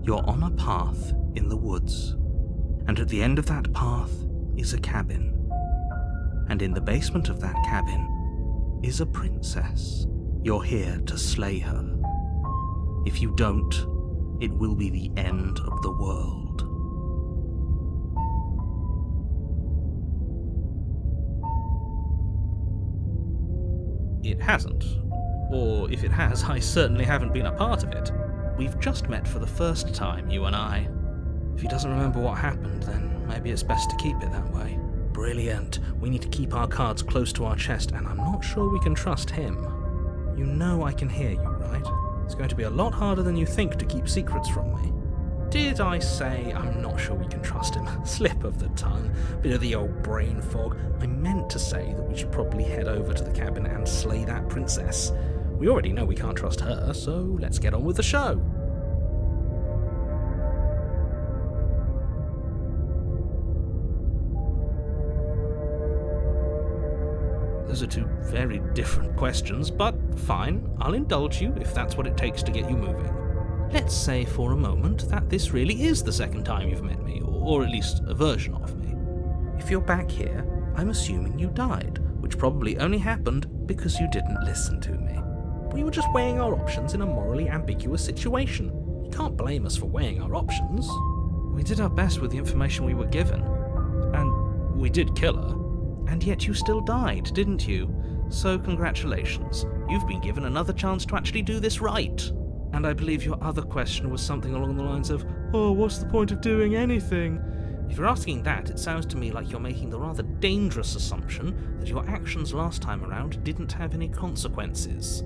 You're on a path in the woods, and at the end of that path is a cabin. And in the basement of that cabin is a princess. You're here to slay her. If you don't, it will be the end of the world. It hasn't. Or if it has, I certainly haven't been a part of it. We've just met for the first time, you and I. If he doesn't remember what happened, then maybe it's best to keep it that way. Brilliant. We need to keep our cards close to our chest, and I'm not sure we can trust him. You know I can hear you, right? It's going to be a lot harder than you think to keep secrets from me. Did I say I'm not sure we can trust him? Slip of the tongue, bit of the old brain fog. I meant to say that we should probably head over to the cabin and slay that princess. We already know we can't trust her, so let's get on with the show. Those are two very different questions, but fine, I'll indulge you if that's what it takes to get you moving. Let's say for a moment that this really is the second time you've met me, or at least a version of me. If you're back here, I'm assuming you died, which probably only happened because you didn't listen to me. We were just weighing our options in a morally ambiguous situation. You can't blame us for weighing our options. We did our best with the information we were given, and we did kill her. And yet you still died, didn't you? So congratulations, you've been given another chance to actually do this right. And I believe your other question was something along the lines of, oh, what's the point of doing anything? If you're asking that, it sounds to me like you're making the rather dangerous assumption that your actions last time around didn't have any consequences.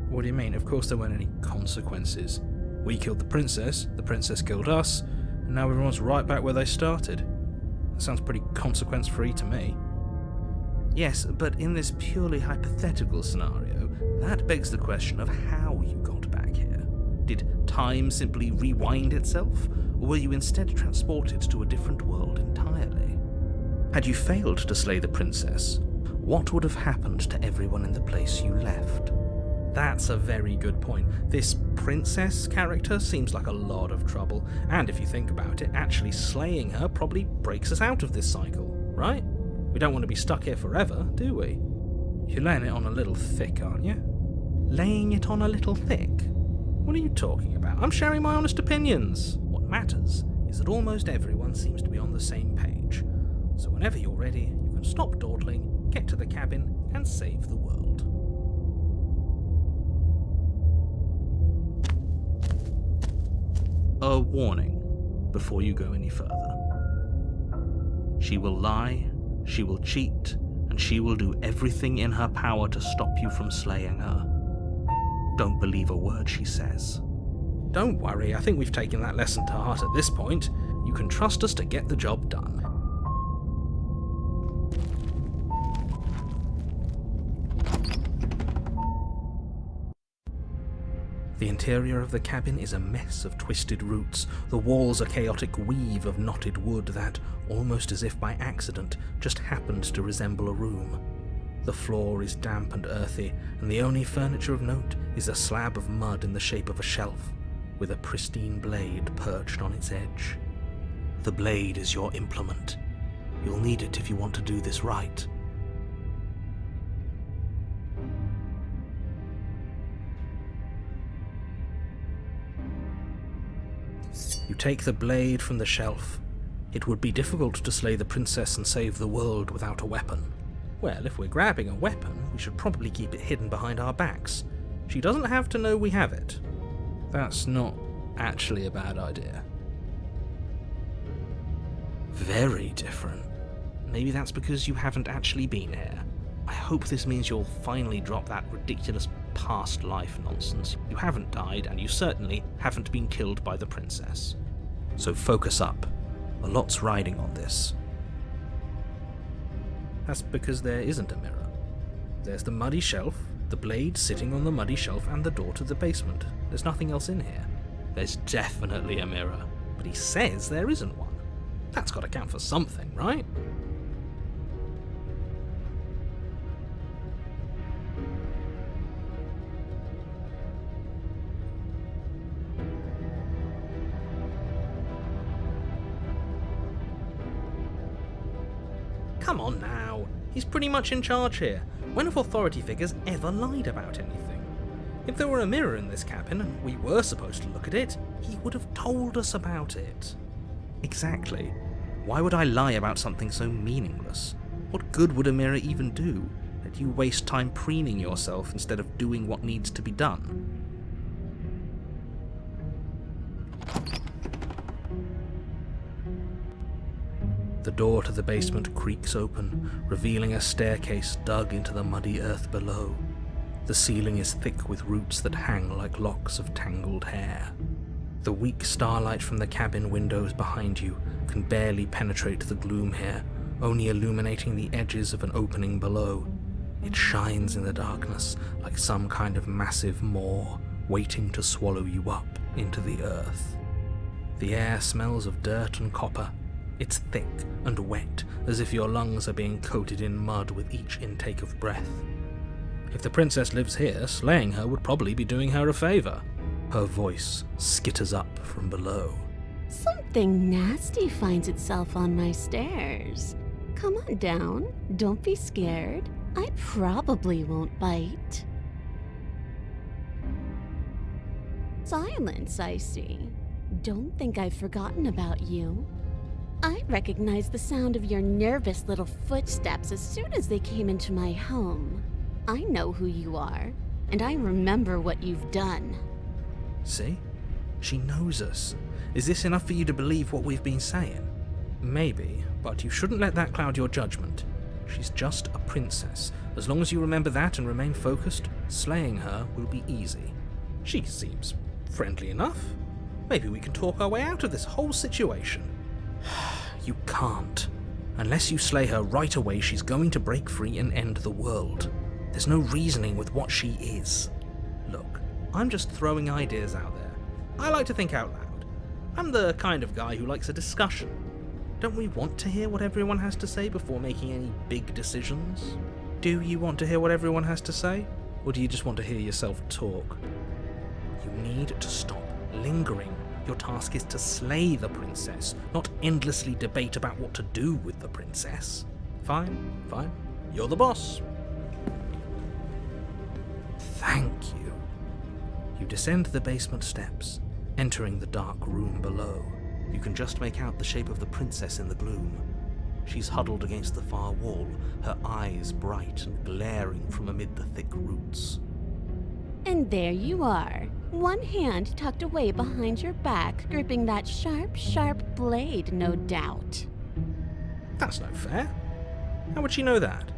What do you mean? Of course there weren't any consequences. We killed the princess killed us, and now everyone's right back where they started. That sounds pretty consequence-free to me. Yes, but in this purely hypothetical scenario, that begs the question of how you got back here. Did time simply rewind itself, or were you instead transported to a different world entirely? Had you failed to slay the princess, what would have happened to everyone in the place you left? That's a very good point. This princess character seems like a lot of trouble, and if you think about it, actually slaying her probably breaks us out of this cycle, right? We don't want to be stuck here forever, do we? You're laying it on a little thick, aren't you? Laying it on a little thick? What are you talking about? I'm sharing my honest opinions. What matters is that almost everyone seems to be on the same page. So whenever you're ready, you can stop dawdling, get to the cabin, and save the world. A warning before you go any further. She will lie, she will cheat, and she will do everything in her power to stop you from slaying her. Don't believe a word she says. Don't worry, I think we've taken that lesson to heart at this point. You can trust us to get the job done. The interior of the cabin is a mess of twisted roots. The walls a chaotic weave of knotted wood that, almost as if by accident, just happened to resemble a room. The floor is damp and earthy, and the only furniture of note is a slab of mud in the shape of a shelf, with a pristine blade perched on its edge. The blade is your implement. You'll need it if you want to do this right. You take the blade from the shelf. It would be difficult to slay the princess and save the world without a weapon. Well, if we're grabbing a weapon, we should probably keep it hidden behind our backs. She doesn't have to know we have it. That's not actually a bad idea. Very different. Maybe that's because you haven't actually been here. I hope this means you'll finally drop that ridiculous past life nonsense. You haven't died, and you certainly haven't been killed by the princess. So focus up. A lot's riding on this. That's because there isn't a mirror. There's the muddy shelf, the blade sitting on the muddy shelf, and the door to the basement. There's nothing else in here. There's definitely a mirror, but he says there isn't one. That's got to count for something, right? Come on now, he's pretty much in charge here. When have authority figures ever lied about anything? If there were a mirror in this cabin and we were supposed to look at it, he would have told us about it. Exactly. Why would I lie about something so meaningless? What good would a mirror even do? Let you waste time preening yourself instead of doing what needs to be done. The door to the basement creaks open, revealing a staircase dug into the muddy earth below. The ceiling is thick with roots that hang like locks of tangled hair. The weak starlight from the cabin windows behind you can barely penetrate the gloom here, only illuminating the edges of an opening below. It shines in the darkness like some kind of massive maw, waiting to swallow you up into the earth. The air smells of dirt and copper. It's thick and wet, as if your lungs are being coated in mud with each intake of breath. If the princess lives here, slaying her would probably be doing her a favour. Her voice skitters up from below. Something nasty finds itself on my stairs. Come on down, don't be scared. I probably won't bite. Silence, I see. Don't think I've forgotten about you. I recognized the sound of your nervous little footsteps as soon as they came into my home. I know who you are, and I remember what you've done. See? She knows us. Is this enough for you to believe what we've been saying? Maybe, but you shouldn't let that cloud your judgment. She's just a princess. As long as you remember that and remain focused, slaying her will be easy. She seems friendly enough. Maybe we can talk our way out of this whole situation. You can't. Unless you slay her right away, she's going to break free and end the world. There's no reasoning with what she is. Look, I'm just throwing ideas out there. I like to think out loud. I'm the kind of guy who likes a discussion. Don't we want to hear what everyone has to say before making any big decisions? Do you want to hear what everyone has to say? Or do you just want to hear yourself talk? You need to stop lingering. Your task is to slay the princess, not endlessly debate about what to do with the princess. Fine. You're the boss. Thank you. You descend the basement steps, entering the dark room below. You can just make out the shape of the princess in the gloom. She's huddled against the far wall, her eyes bright and glaring from amid the thick roots. And there you are, one hand tucked away behind your back, gripping that sharp, sharp blade, no doubt. That's no fair. How would she know that?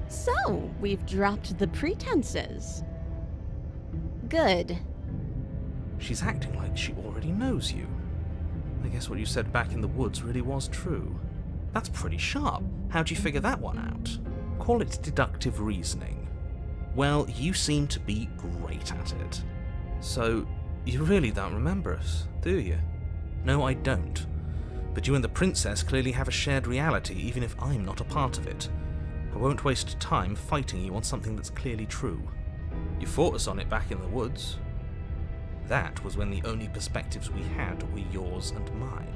So, we've dropped the pretenses. Good. She's acting like she already knows you. I guess what you said back in the woods really was true. That's pretty sharp. How'd you figure that one out? Call it deductive reasoning. Well, you seem to be great at it. So, you really don't remember us, do you? No, I don't. But you and the princess clearly have a shared reality, even if I'm not a part of it. I won't waste time fighting you on something that's clearly true. You fought us on it back in the woods. That was when the only perspectives we had were yours and mine.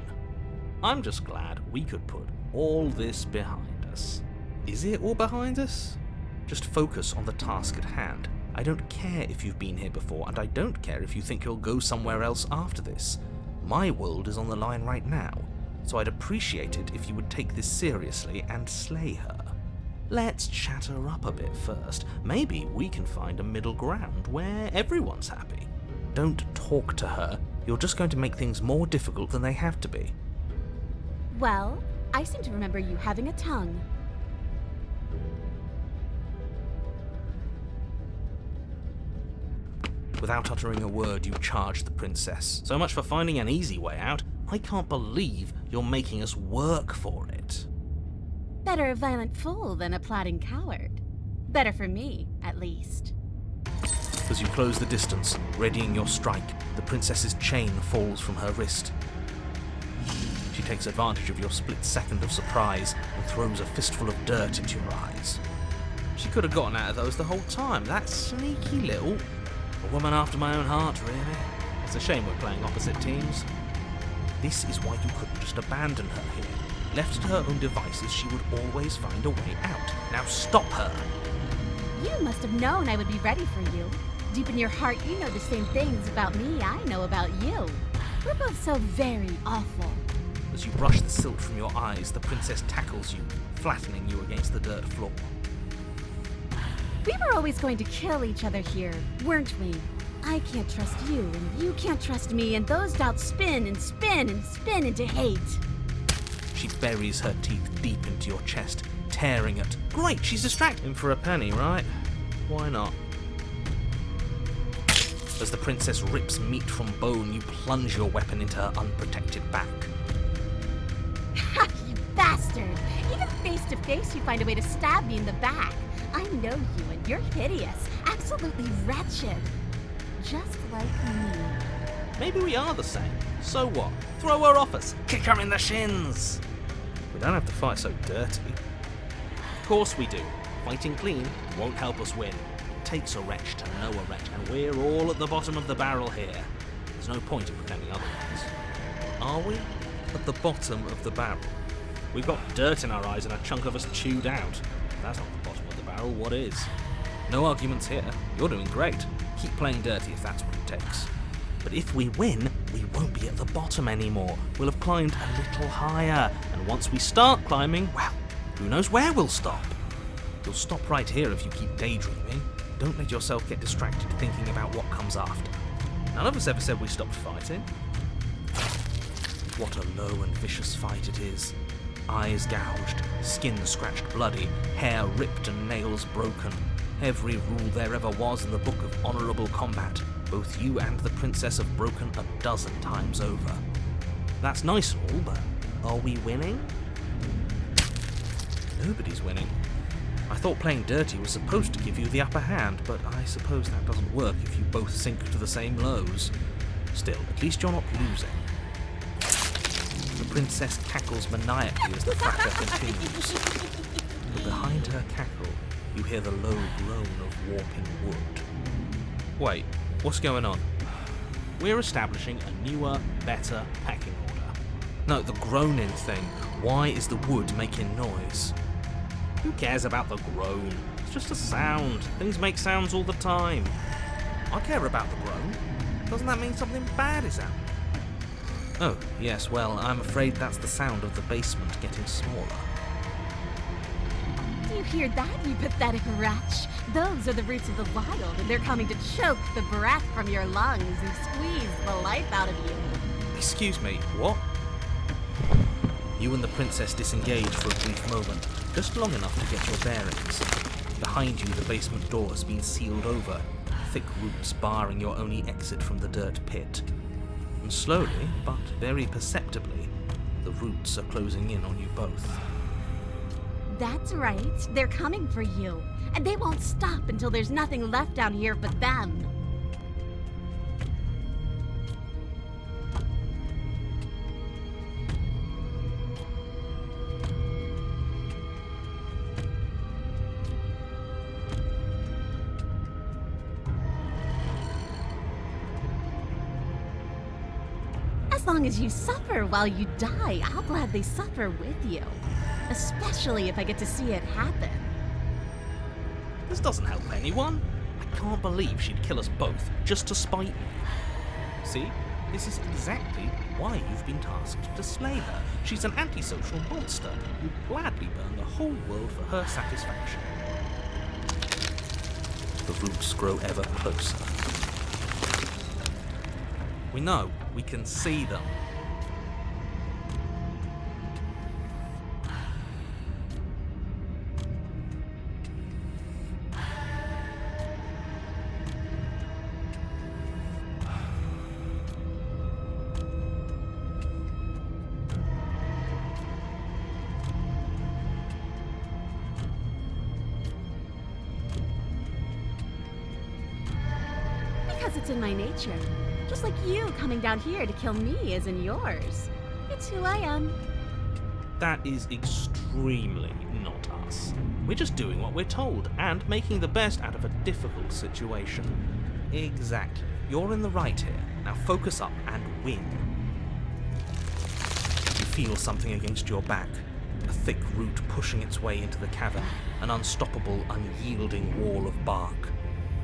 I'm just glad we could put all this behind us. Is it all behind us? Just focus on the task at hand. I don't care if you've been here before, and I don't care if you think you'll go somewhere else after this. My world is on the line right now, so I'd appreciate it if you would take this seriously and slay her. Let's chat her up a bit first. Maybe we can find a middle ground where everyone's happy. Don't talk to her. You're just going to make things more difficult than they have to be. Well, I seem to remember you having a tongue. Without uttering a word, you charge the princess. So much for finding an easy way out. I can't believe you're making us work for it. Better a violent fool than a plotting coward. Better for me, at least. As you close the distance, readying your strike, the princess's chain falls from her wrist. She takes advantage of your split second of surprise and throws a fistful of dirt into your eyes. She could have gotten out of those the whole time, that sneaky little... A woman after my own heart, really. It's a shame we're playing opposite teams. This is why you couldn't just abandon her here. Left to her own devices, she would always find a way out. Now stop her! You must have known I would be ready for you. Deep in your heart, you know the same things about me I know about you. We're both so very awful. As you brush the silt from your eyes, the princess tackles you, flattening you against the dirt floor. We were always going to kill each other here, weren't we? I can't trust you, and you can't trust me, and those doubts spin and spin and spin into hate. She buries her teeth deep into your chest, tearing it. Great, she's distracting for a penny, right? Why not? As the princess rips meat from bone, you plunge your weapon into her unprotected back. Ha, you bastard! Even face to face, you find a way to stab me in the back. I know you, and you're hideous, absolutely wretched. Just like me. Maybe we are the same. So what? Throw her off us. Kick her in the shins. We don't have to fight so dirty. Of course we do. Fighting clean won't help us win. It takes a wretch to know a wretch, and we're all at the bottom of the barrel here. There's no point in pretending otherwise. Are we? At the bottom of the barrel? We've got dirt in our eyes and a chunk of us chewed out. If that's not the bottom of the barrel, what is? No arguments here. You're doing great. Keep playing dirty if that's what it takes. But if we win, we won't be at the bottom anymore. We'll have climbed a little higher. And once we start climbing, well, who knows where we'll stop? You'll stop right here if you keep daydreaming. Don't let yourself get distracted thinking about what comes after. None of us ever said we stopped fighting. What a low and vicious fight it is. Eyes gouged, skin scratched bloody, hair ripped and nails broken. Every rule there ever was in the book of honourable combat. Both you and the princess have broken a dozen times over. That's nice and all, but are we winning? Nobody's winning. I thought playing dirty was supposed to give you the upper hand, but I suppose that doesn't work if you both sink to the same lows. Still, at least you're not losing. The princess cackles maniacally as the fracas continues. But behind her cackle, you hear the low groan of warping wood. Wait, what's going on? We're establishing a newer, better pecking order. No, the groaning thing. Why is the wood making noise? Who cares about the groan? It's just a sound. Things make sounds all the time. I care about the groan. Doesn't that mean something bad is happening? Oh, yes, well, I'm afraid that's the sound of the basement getting smaller. Do you hear that, you pathetic wretch? Those are the roots of the wild, and they're coming to choke the breath from your lungs and squeeze the life out of you. Excuse me, what? You and the princess disengage for a brief moment, just long enough to get your bearings. Behind you, the basement door has been sealed over, thick roots barring your only exit from the dirt pit. And slowly, but very perceptibly, the roots are closing in on you both. That's right. They're coming for you. And they won't stop until there's nothing left down here but them. As long as you suffer while you die, I'll gladly suffer with you. Especially if I get to see it happen. This doesn't help anyone. I can't believe she'd kill us both just to spite me. See, this is exactly why you've been tasked to slay her. She's an antisocial monster who'd gladly burn the whole world for her satisfaction. The roots grow ever closer. We know, we can see them. Because it's in my nature. Just like you coming down here to kill me is in yours. It's who I am. That is extremely not us. We're just doing what we're told and making the best out of a difficult situation. Exactly. You're in the right here. Now focus up and win. You feel something against your back, a thick root pushing its way into the cavern, an unstoppable, unyielding wall of bark.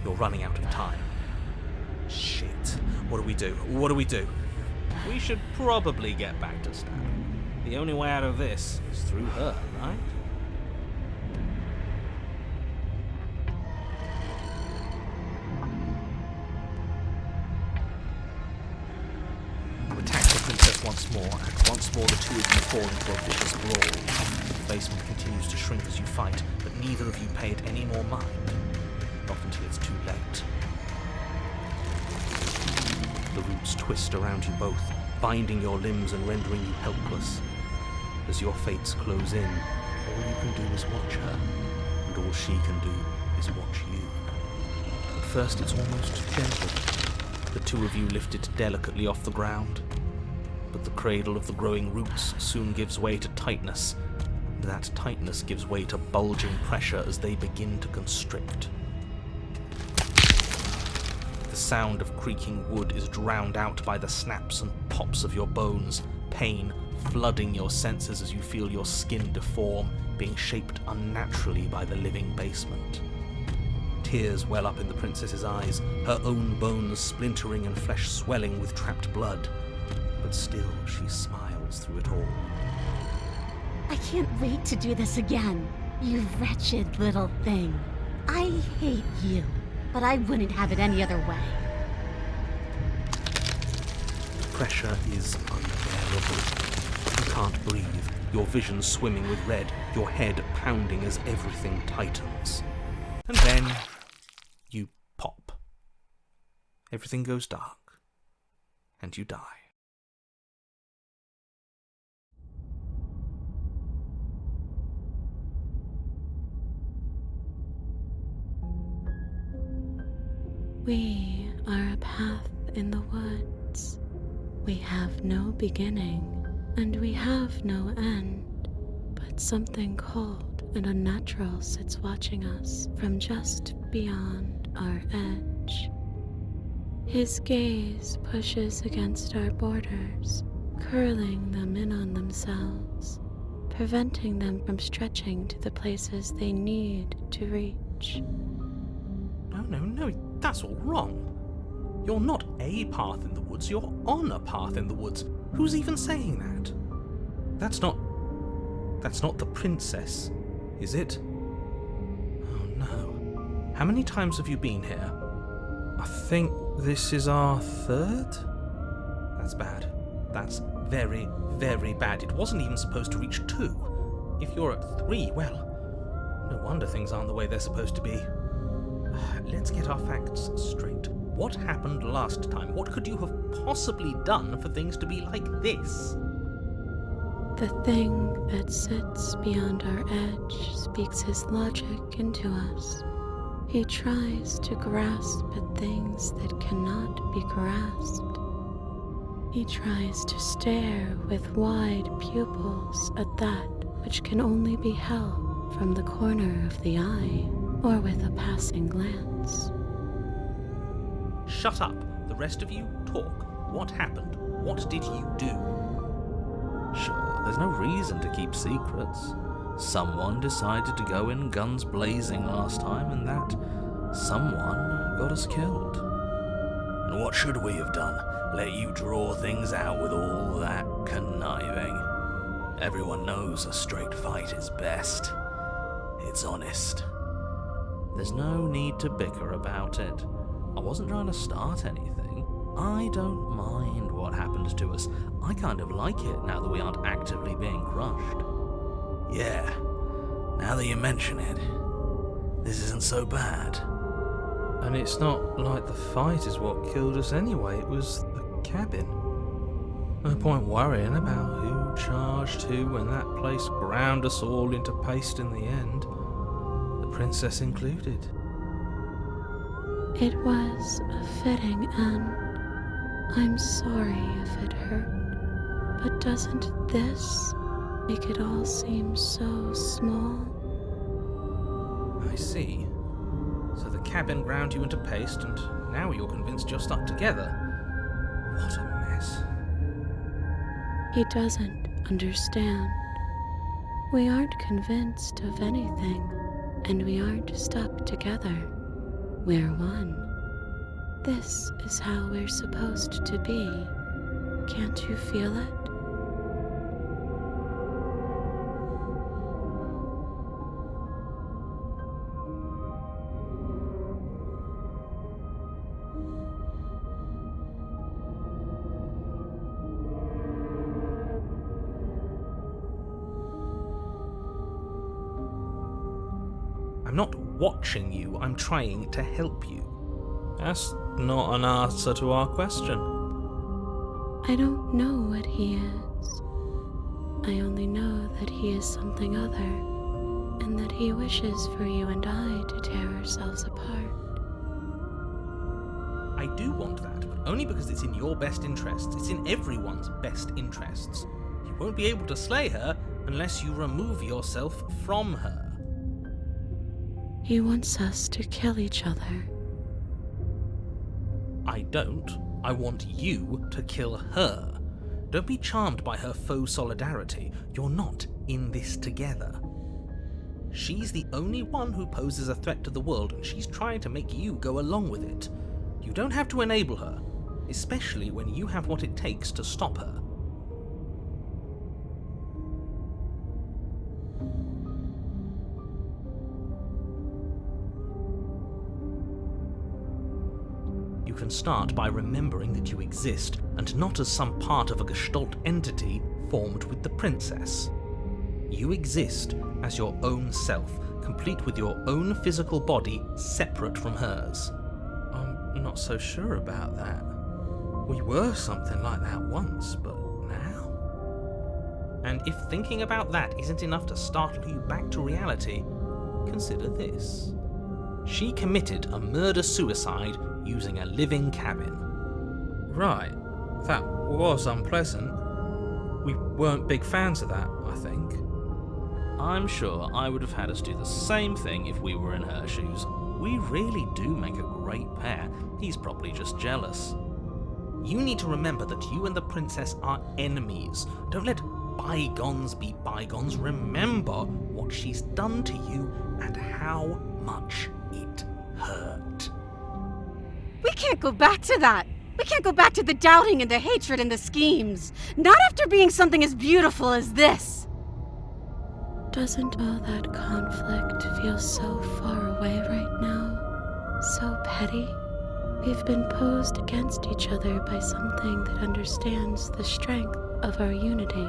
You're running out of time. Shit. What do we do? What do we do? We should probably get back to Stab. The only way out of this is through her, right? You attack the princess once more, and once more the two of you fall into a vicious brawl. The basement continues to shrink as you fight, but neither of you pay it any more mind. Not until it's too late. The roots twist around you both, binding your limbs and rendering you helpless. As your fates close in, all you can do is watch her, and all she can do is watch you. At first it's almost gentle. The two of you lift it delicately off the ground, but the cradle of the growing roots soon gives way to tightness, and that tightness gives way to bulging pressure as they begin to constrict. The sound of creaking wood is drowned out by the snaps and pops of your bones, pain flooding your senses as you feel your skin deform, being shaped unnaturally by the living basement. Tears well up in the princess's eyes, her own bones splintering and flesh swelling with trapped blood. But still she smiles through it all. I can't wait to do this again, you wretched little thing. I hate you, but I wouldn't have it any other way. The pressure is unbearable. You can't breathe, your vision swimming with red, your head pounding as everything tightens. And then you pop. Everything goes dark, and you die. We are a path in the woods. We have no beginning, and we have no end. But something cold and unnatural sits watching us from just beyond our edge. His gaze pushes against our borders, curling them in on themselves, preventing them from stretching to the places they need to reach. No, that's all wrong. You're not a path in the woods, you're on a path in the woods. Who's even saying that? That's not the princess, is it? Oh no. How many times have you been here? I think this is our third? That's bad. That's very, very bad. It wasn't even supposed to reach 2. If you're at 3, well, no wonder things aren't the way they're supposed to be. Let's get our facts straight. What happened last time? What could you have possibly done for things to be like this? The thing that sits beyond our edge speaks his logic into us. He tries to grasp at things that cannot be grasped. He tries to stare with wide pupils at that which can only be held from the corner of the eye or with a passing glance. Shut up. The rest of you, talk. What happened? What did you do? Sure, there's no reason to keep secrets. Someone decided to go in guns blazing last time, and that someone got us killed. And what should we have done? Let you draw things out with all that conniving? Everyone knows a straight fight is best. It's honest. There's no need to bicker about it. I wasn't trying to start anything. I don't mind what happens to us. I kind of like it now that we aren't actively being crushed. Yeah, now that you mention it, this isn't so bad. And it's not like the fight is what killed us anyway, it was the cabin. No point worrying about who charged who when that place ground us all into paste in the end. The princess included. It was a fitting end. I'm sorry if it hurt, but doesn't this make it all seem so small? I see. So the cabin ground you into paste, and now you're convinced you're stuck together. What a mess. He doesn't understand. We aren't convinced of anything, and we aren't stuck together. We're one. This is how we're supposed to be. Can't you feel it? I'm not watching you, I'm trying to help you. That's not an answer to our question. I don't know what he is. I only know that he is something other, and that he wishes for you and I to tear ourselves apart. I do want that, but only because it's in your best interests. It's in everyone's best interests. You won't be able to slay her unless you remove yourself from her. He wants us to kill each other. I don't. I want you to kill her. Don't be charmed by her faux solidarity. You're not in this together. She's the only one who poses a threat to the world, and she's trying to make you go along with it. You don't have to enable her, especially when you have what it takes to stop her. You can start by remembering that you exist, and not as some part of a Gestalt entity formed with the princess. You exist as your own self, complete with your own physical body, separate from hers. I'm not so sure about that. We were something like that once, but now? And if thinking about that isn't enough to startle you back to reality, consider this. She committed a murder-suicide using a living cabin. Right, that was unpleasant. We weren't big fans of that, I think. I'm sure I would have had us do the same thing if we were in her shoes. We really do make a great pair. He's probably just jealous. You need to remember that you and the princess are enemies. Don't let bygones be bygones. Remember what she's done to you and how much it hurt. We can't go back to that. We can't go back to the doubting and the hatred and the schemes. Not after being something as beautiful as this. Doesn't all that conflict feel so far away right now? So petty? We've been posed against each other by something that understands the strength of our unity.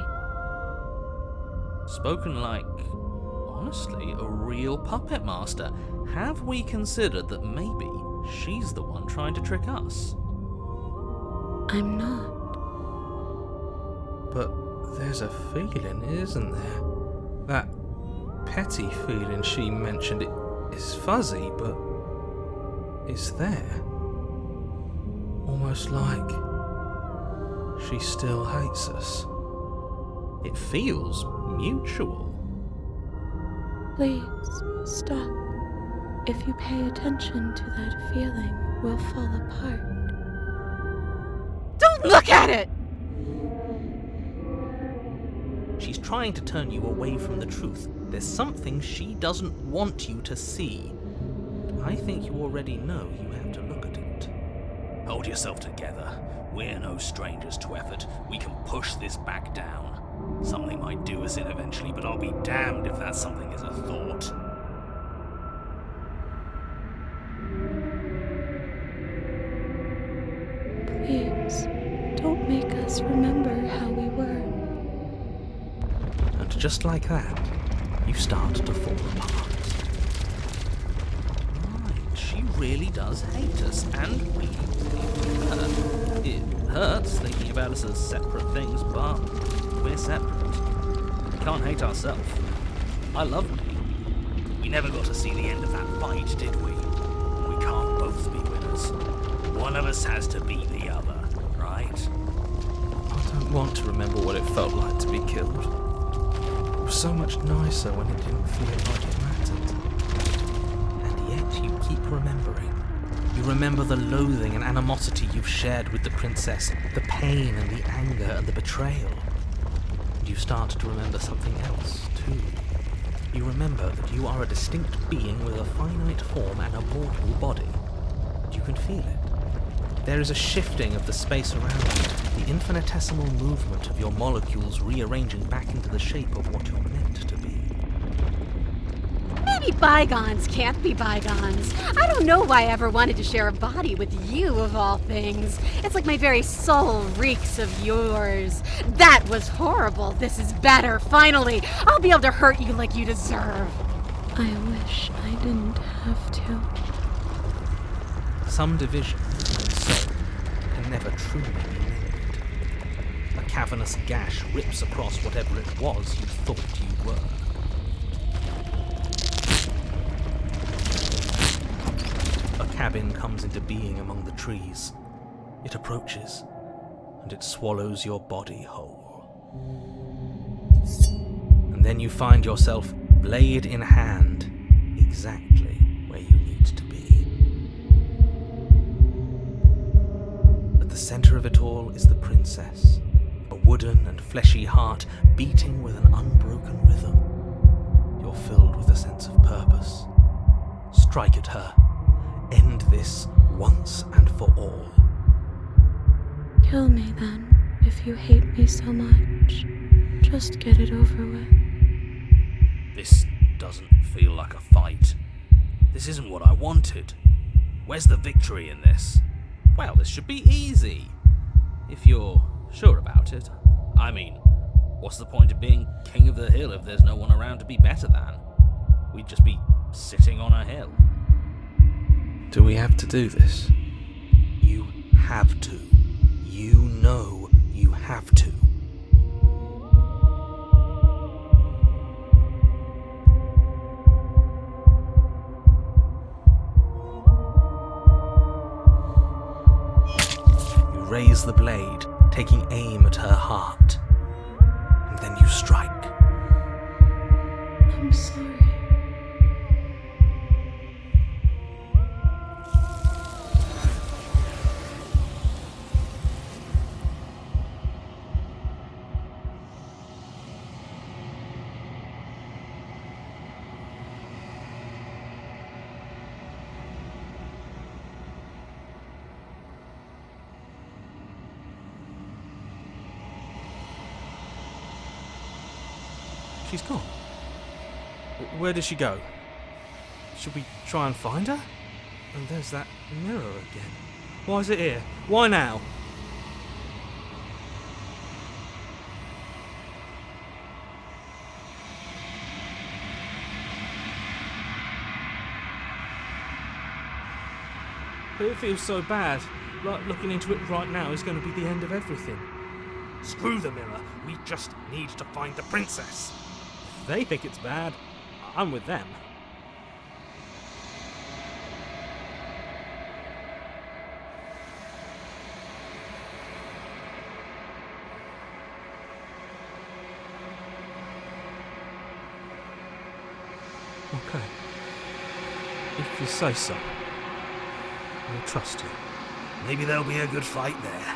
Spoken like, honestly, a real puppet master. Have we considered that maybe she's the one trying to trick us? I'm not. But there's a feeling, isn't there? That petty feeling she mentioned, it is fuzzy, but it's there. Almost like she still hates us. It feels mutual. Please, stop. If you pay attention to that feeling, we'll fall apart. Don't look at it! She's trying to turn you away from the truth. There's something she doesn't want you to see. I think you already know you have to look at it. Hold yourself together. We're no strangers to effort. We can push this back down. Something might do us in eventually, but I'll be damned if that something is a thought. Please, don't make us remember how we were. And just like that, you start to fall apart. Right, she really does hate us, and we hate her. It hurts thinking about us as separate things, but we're separate. We can't hate ourselves. I loved you. We never got to see the end of that fight, did we? We can't both be winners. One of us has to beat the other, right? I don't want to remember what it felt like to be killed. It was so much nicer when it didn't feel like it mattered. And yet you keep remembering. You remember the loathing and animosity you've shared with the princess, the pain and the anger and the betrayal. And you start to remember something else, too. You remember that you are a distinct being with a finite form and a mortal body. And you can feel it. There is a shifting of the space around you, the infinitesimal movement of your molecules rearranging back into the shape of what you're meant to be. Maybe bygones can't be bygones. I don't know why I ever wanted to share a body with you, of all things. It's like my very soul reeks of yours. That was horrible. This is better, finally. I'll be able to hurt you like you deserve. I wish I didn't have to. Some division and soul can never truly be mended. A cavernous gash rips across whatever it was you thought you were. A cabin comes into being among the trees. It approaches, and it swallows your body whole. And then you find yourself, blade in hand, exactly where you need to be. At the center of it all is the princess, a wooden and fleshy heart beating with an unbroken rhythm. You're filled with a sense of purpose. Strike at her. End this once and for all. Kill me then, if you hate me so much. Just get it over with. This doesn't feel like a fight. This isn't what I wanted. Where's the victory in this? Well, this should be easy. If you're sure about it. I mean, what's the point of being king of the hill if there's no one around to be better than? We'd just be sitting on a hill. Do we have to do this? You have to. You know you have to. You raise the blade, taking aim at her heart. And then you strike. I'm sorry. She's gone. Where did she go? Should we try and find her? And there's that mirror again. Why is it here? Why now? But it feels so bad. Like looking into it right now is going to be the end of everything. Screw the mirror. We just need to find the princess. If they think it's bad, I'm with them. Okay. If you say so, I'll trust you. Maybe there'll be a good fight there.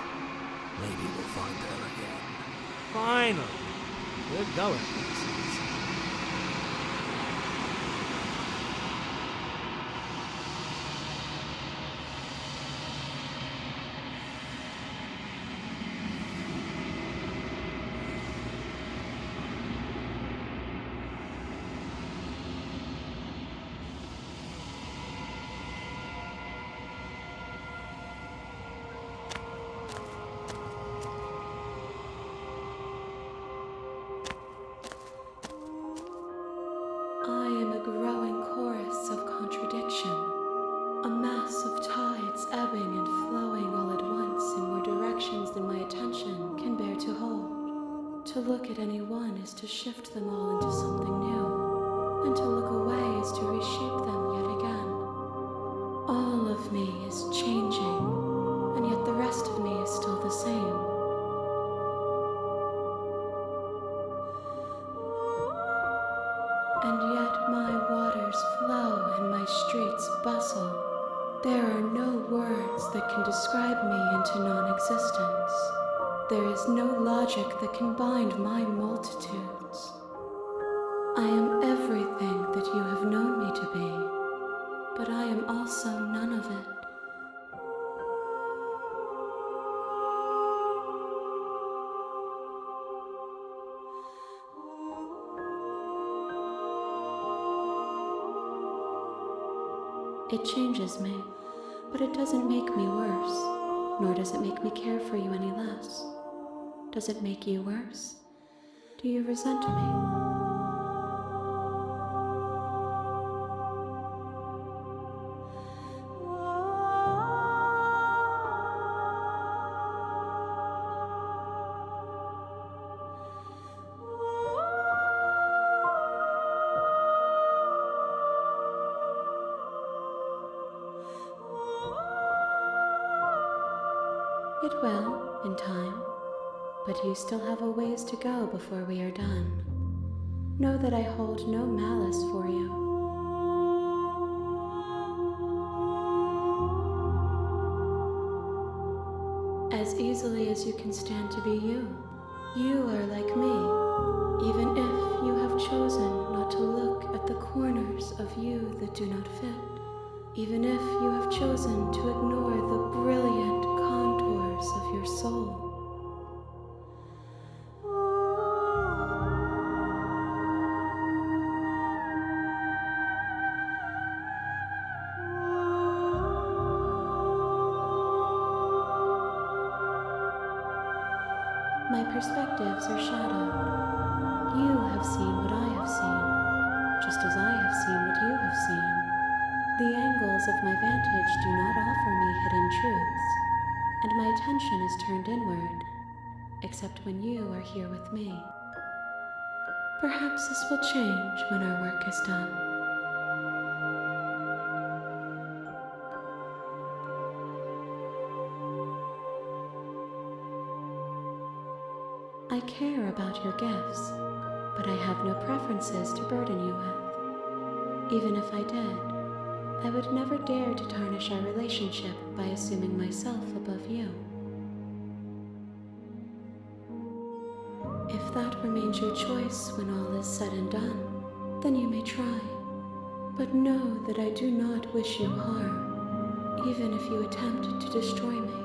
Maybe we'll find her again. Finally! We're going places. I am a growing chorus of contradiction, a mass of tides ebbing and flowing all at once in more directions than my attention can bear to hold. To look at any one is to shift them all into something new, and to look away is to reshape them yet again. All of me is changing, and yet the rest of me is still the same. And yet my waters flow and my streets bustle. There are no words that can describe me into non-existence. There is no logic that can bind my multitudes. I am everything that you have known me to be, but I am also none of it. It changes me, but it doesn't make me worse, nor does it make me care for you any less. Does it make you worse? Do you resent me? It will, in time, but you still have a ways to go before we are done. Know that I hold no malice for you. As easily as you can stand to be you, you are like me, even if you have chosen not to look at the corners of you that do not fit, even if you have chosen to ignore the brilliant contours of your soul. My perspectives are shadowed. You have seen what I have seen, just as I have seen what you have seen. The angles of my vantage do not offer me hidden truths, and my attention is turned inward, except when you are here with me. Perhaps this will change when our work is done. I care about your gifts, but I have no preferences to burden you with. Even if I did, I would never dare to tarnish our relationship by assuming myself above you. If that remains your choice when all is said and done, then you may try. But know that I do not wish you harm, even if you attempt to destroy me.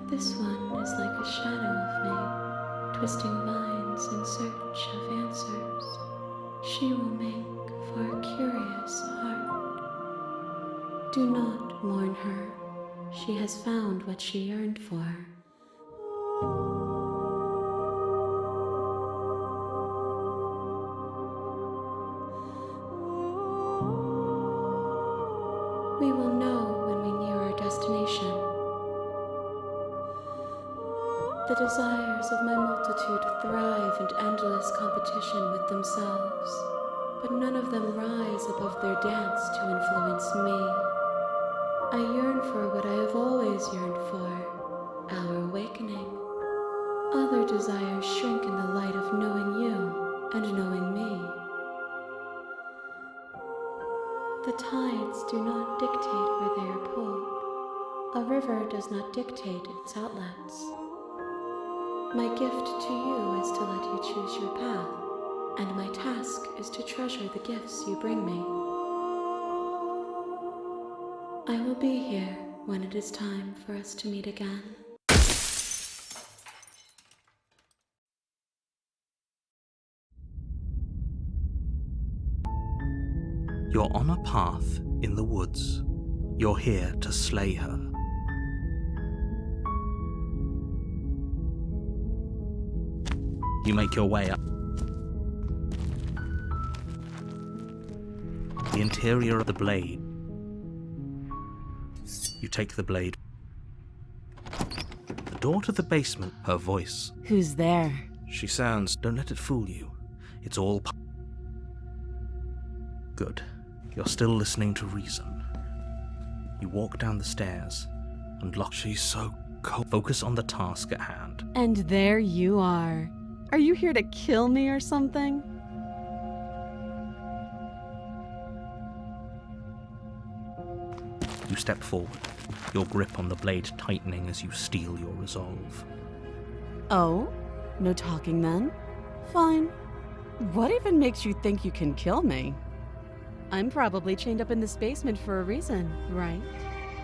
This one is like a shadow of me, twisting vines in search of answers. She will make for a curious heart. Do not mourn her. She has found what she yearned for. We will know when we near our destination. The desires of my multitude thrive in endless competition with themselves, but none of them rise above their dance to influence me. I yearn for what I have always yearned for, our awakening. Other desires shrink in the light of knowing you and knowing me. The tides do not dictate where they are pulled. A river does not dictate its outlets. My gift to you is to let you choose your path, and my task is to treasure the gifts you bring me. I will be here when it is time for us to meet again. You're on a path in the woods. You're here to slay her. You make your way up. The interior of the blade. You take the blade. The door to the basement, her voice. Who's there? She sounds, don't let it fool you. It's all good. You're still listening to reason. You walk down the stairs and lock. She's so cold. Focus on the task at hand. And there you are. Are you here to kill me or something? You step forward, your grip on the blade tightening as you steel your resolve. Oh? No talking then? Fine. What even makes you think you can kill me? I'm probably chained up in this basement for a reason, right?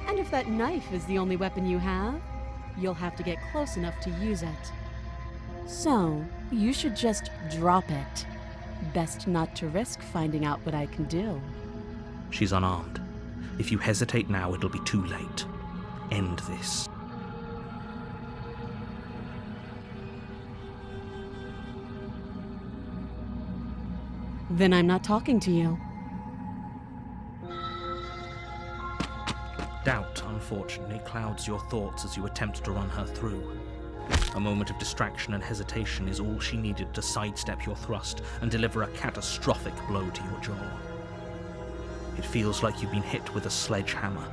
And if that knife is the only weapon you have, you'll have to get close enough to use it. So, you should just drop it. Best not to risk finding out what I can do. She's unarmed. If you hesitate now, it'll be too late. End this. Then I'm not talking to you. Doubt, unfortunately, clouds your thoughts as you attempt to run her through. A moment of distraction and hesitation is all she needed to sidestep your thrust and deliver a catastrophic blow to your jaw. It feels like you've been hit with a sledgehammer.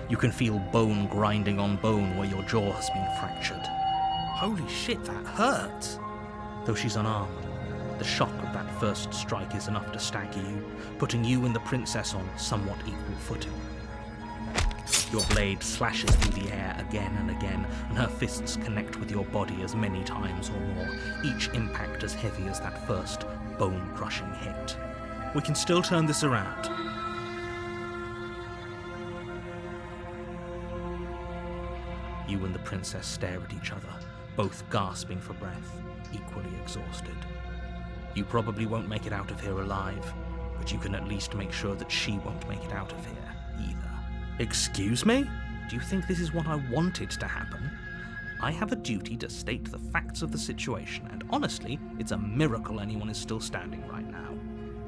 You can feel bone grinding on bone where your jaw has been fractured. Holy shit, that hurt! Though she's unarmed, the shock of that first strike is enough to stagger you, putting you and the princess on somewhat equal footing. Your blade slashes through the air again and again, and her fists connect with your body as many times or more, each impact as heavy as that first bone-crushing hit. We can still turn this around. You and the princess stare at each other, both gasping for breath, equally exhausted. You probably won't make it out of here alive, but you can at least make sure that she won't make it out of here either. Excuse me? Do you think this is what I wanted to happen? I have a duty to state the facts of the situation, and honestly, it's a miracle anyone is still standing right now.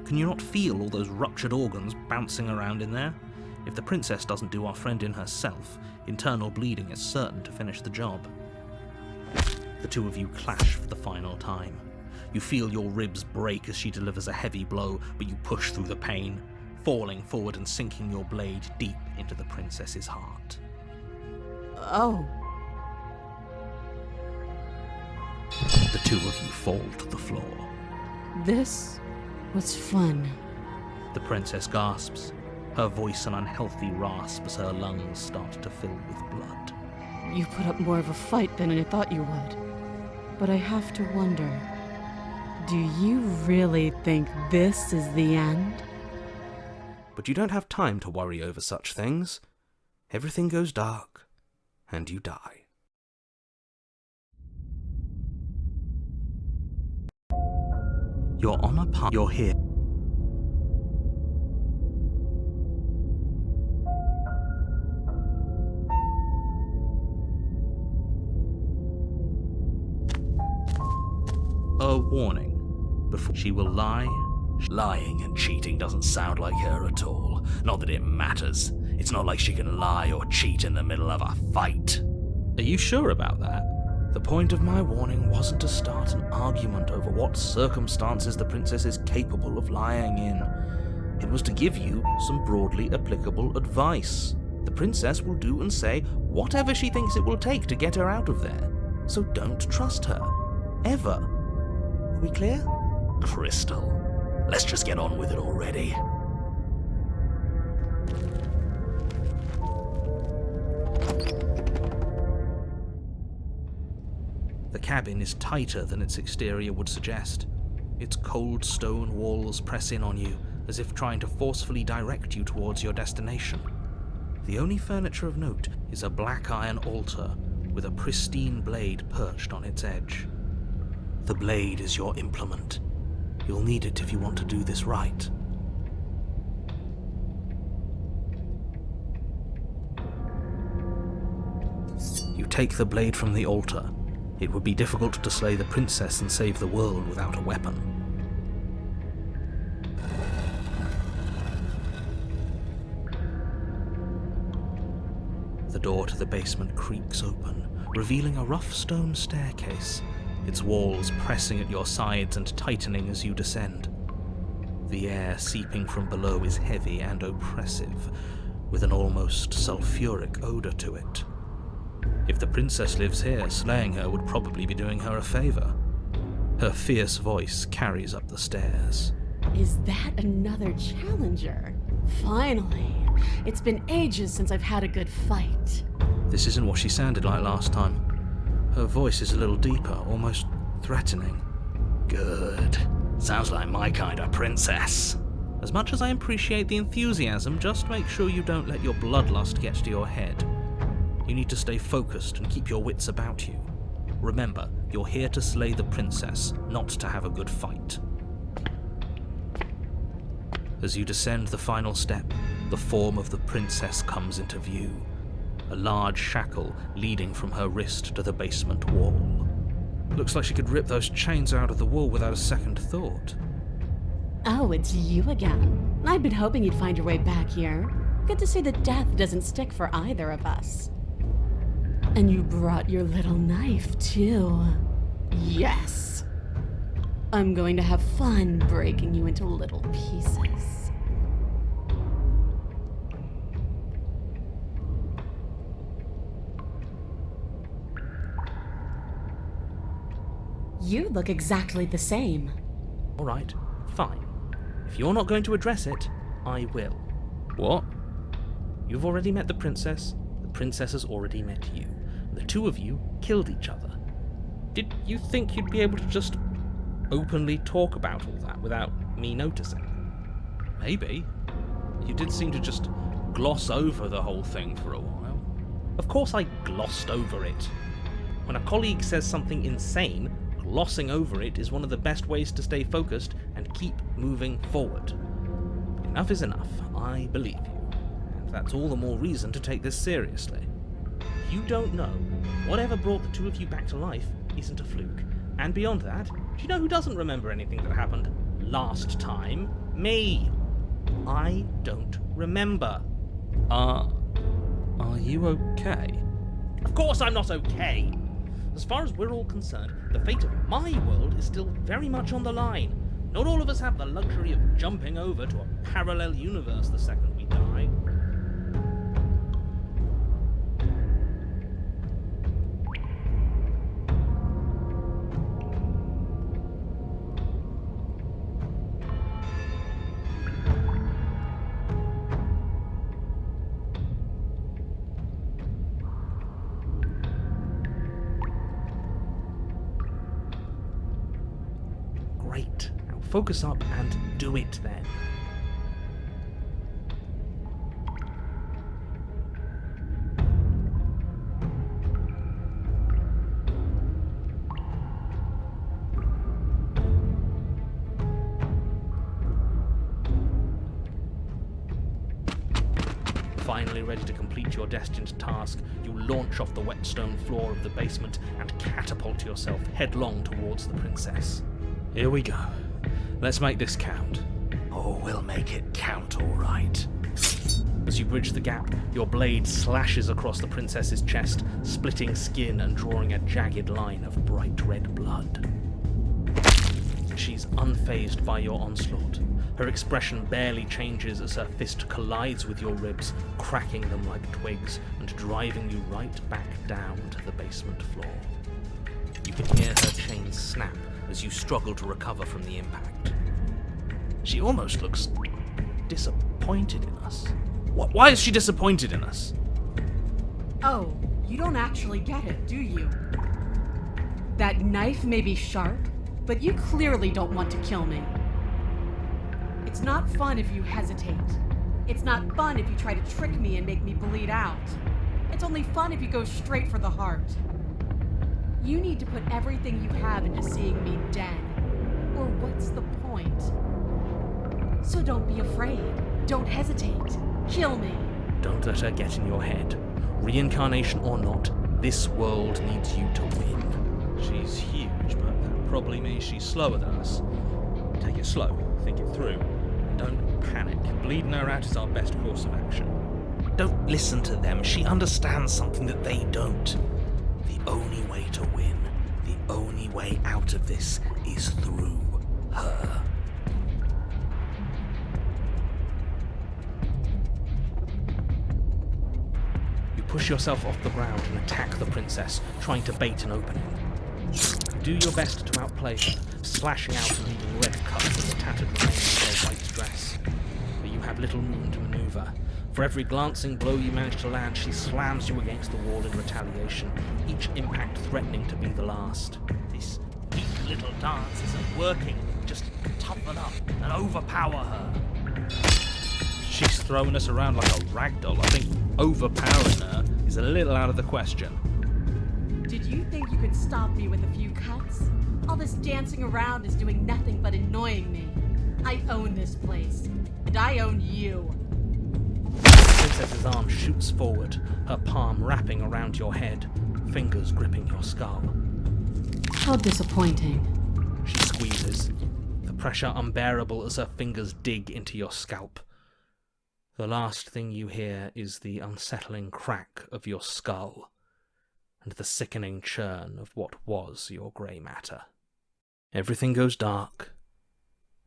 Can you not feel all those ruptured organs bouncing around in there? If the princess doesn't do our friend in herself, internal bleeding is certain to finish the job. The two of you clash for the final time. You feel your ribs break as she delivers a heavy blow, but you push through the pain, falling forward and sinking your blade deep into the princess's heart. Oh. The two of you fall to the floor. This was fun. The princess gasps, her voice an unhealthy rasp as her lungs start to fill with blood. You put up more of a fight than I thought you would. But I have to wonder, do you really think this is the end? But you don't have time to worry over such things. Everything goes dark, and you die. You're on a path. You're here. A warning. Before she will lie. Lying and cheating doesn't sound like her at all. Not that it matters. It's not like she can lie or cheat in the middle of a fight. Are you sure about that? The point of my warning wasn't to start an argument over what circumstances the princess is capable of lying in. It was to give you some broadly applicable advice. The princess will do and say whatever she thinks it will take to get her out of there. So don't trust her. Ever. Are we clear? Crystal. Let's just get on with it already. The cabin is tighter than its exterior would suggest. Its cold stone walls press in on you, as if trying to forcefully direct you towards your destination. The only furniture of note is a black iron altar with a pristine blade perched on its edge. The blade is your implement. You'll need it if you want to do this right. You take the blade from the altar. It would be difficult to slay the princess and save the world without a weapon. The door to the basement creaks open, revealing a rough stone staircase, its walls pressing at your sides and tightening as you descend. The air seeping from below is heavy and oppressive, with an almost sulfuric odor to it. If the princess lives here, slaying her would probably be doing her a favor. Her fierce voice carries up the stairs. Is that another challenger? Finally. It's been ages since I've had a good fight. This isn't what she sounded like last time. Her voice is a little deeper, almost threatening. Good. Sounds like my kind of princess. As much as I appreciate the enthusiasm, just make sure you don't let your bloodlust get to your head. You need to stay focused and keep your wits about you. Remember, you're here to slay the princess, not to have a good fight. As you descend the final step, the form of the princess comes into view. A large shackle leading from her wrist to the basement wall. Looks like she could rip those chains out of the wall without a second thought. Oh, it's you again. I'd been hoping you'd find your way back here. Good to see that death doesn't stick for either of us. And you brought your little knife, too. Yes! I'm going to have fun breaking you into little pieces. You look exactly the same. All right, fine. If you're not going to address it, I will. What? You've already met the princess has already met you. The two of you killed each other. Did you think you'd be able to just openly talk about all that without me noticing? Maybe. You did seem to just gloss over the whole thing for a while. Of course I glossed over it. When a colleague says something insane, glossing over it is one of the best ways to stay focused and keep moving forward. Enough is enough, I believe you, and that's all the more reason to take this seriously. You don't know, whatever brought the two of you back to life isn't a fluke. And beyond that, do you know who doesn't remember anything that happened last time? Me! I don't remember. Are you okay? Of course I'm not okay! As far as we're all concerned, the fate of my world is still very much on the line. Not all of us have the luxury of jumping over to a parallel universe the second we die. Great. Now focus up and do it then. Finally ready to complete your destined task, you launch off the wet stone floor of the basement and catapult yourself headlong towards the princess. Here we go. Let's make this count. Oh, we'll make it count, all right. As you bridge the gap, your blade slashes across the princess's chest, splitting skin and drawing a jagged line of bright red blood. She's unfazed by your onslaught. Her expression barely changes as her fist collides with your ribs, cracking them like twigs and driving you right back down to the basement floor. You can hear her chains snap as you struggle to recover from the impact. She almost looks disappointed in us. Why is she disappointed in us? Oh, you don't actually get it, do you? That knife may be sharp, but you clearly don't want to kill me. It's not fun if you hesitate. It's not fun if you try to trick me and make me bleed out. It's only fun if you go straight for the heart. You need to put everything you have into seeing me dead. Or what's the point? So don't be afraid. Don't hesitate. Kill me. Don't let her get in your head. Reincarnation or not, this world needs you to win. She's huge, but that probably means she's slower than us. Take it slow, think it through, and don't panic. Bleeding her out is our best course of action. Don't listen to them. She understands something that they don't. The only way to win, the only way out of this is through her. You push yourself off the ground and attack the princess, trying to bait an opening. Do your best to outplay her, slashing out and leaving red cuts in the tattered remains of her white dress. But you have little room to maneuver. For every glancing blow you manage to land, she slams you against the wall in retaliation, each impact threatening to be the last. This weak little dance isn't working. Just toughen up and overpower her. She's throwing us around like a ragdoll. I think overpowering her is a little out of the question. Did you think you could stop me with a few cuts? All this dancing around is doing nothing but annoying me. I own this place, and I own you. The princess's arm shoots forward, her palm wrapping around your head, fingers gripping your skull. How disappointing. She squeezes, the pressure unbearable as her fingers dig into your scalp. The last thing you hear is the unsettling crack of your skull, and the sickening churn of what was your grey matter. Everything goes dark,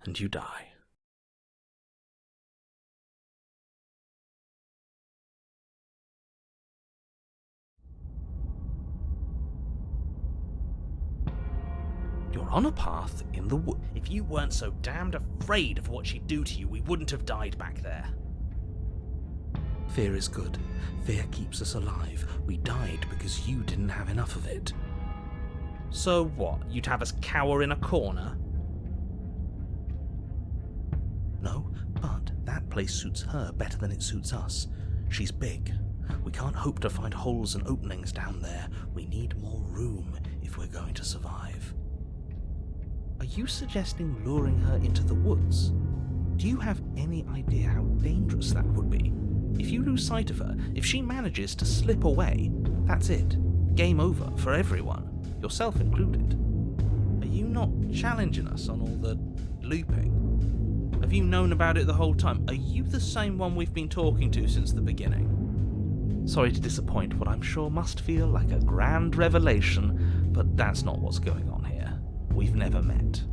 and you die. You're on a path in the wood. If you weren't so damned afraid of what she'd do to you, we wouldn't have died back there. Fear is good. Fear keeps us alive. We died because you didn't have enough of it. So what? You'd have us cower in a corner? No, but that place suits her better than it suits us. She's big. We can't hope to find holes and openings down there. We need more room if we're going to survive. Are you suggesting luring her into the woods? Do you have any idea how dangerous that would be? If you lose sight of her, if she manages to slip away, that's it. Game over for everyone, yourself included. Are you not challenging us on all the looping? Have you known about it the whole time? Are you the same one we've been talking to since the beginning? Sorry to disappoint what I'm sure must feel like a grand revelation, but that's not what's going on here. We've never met.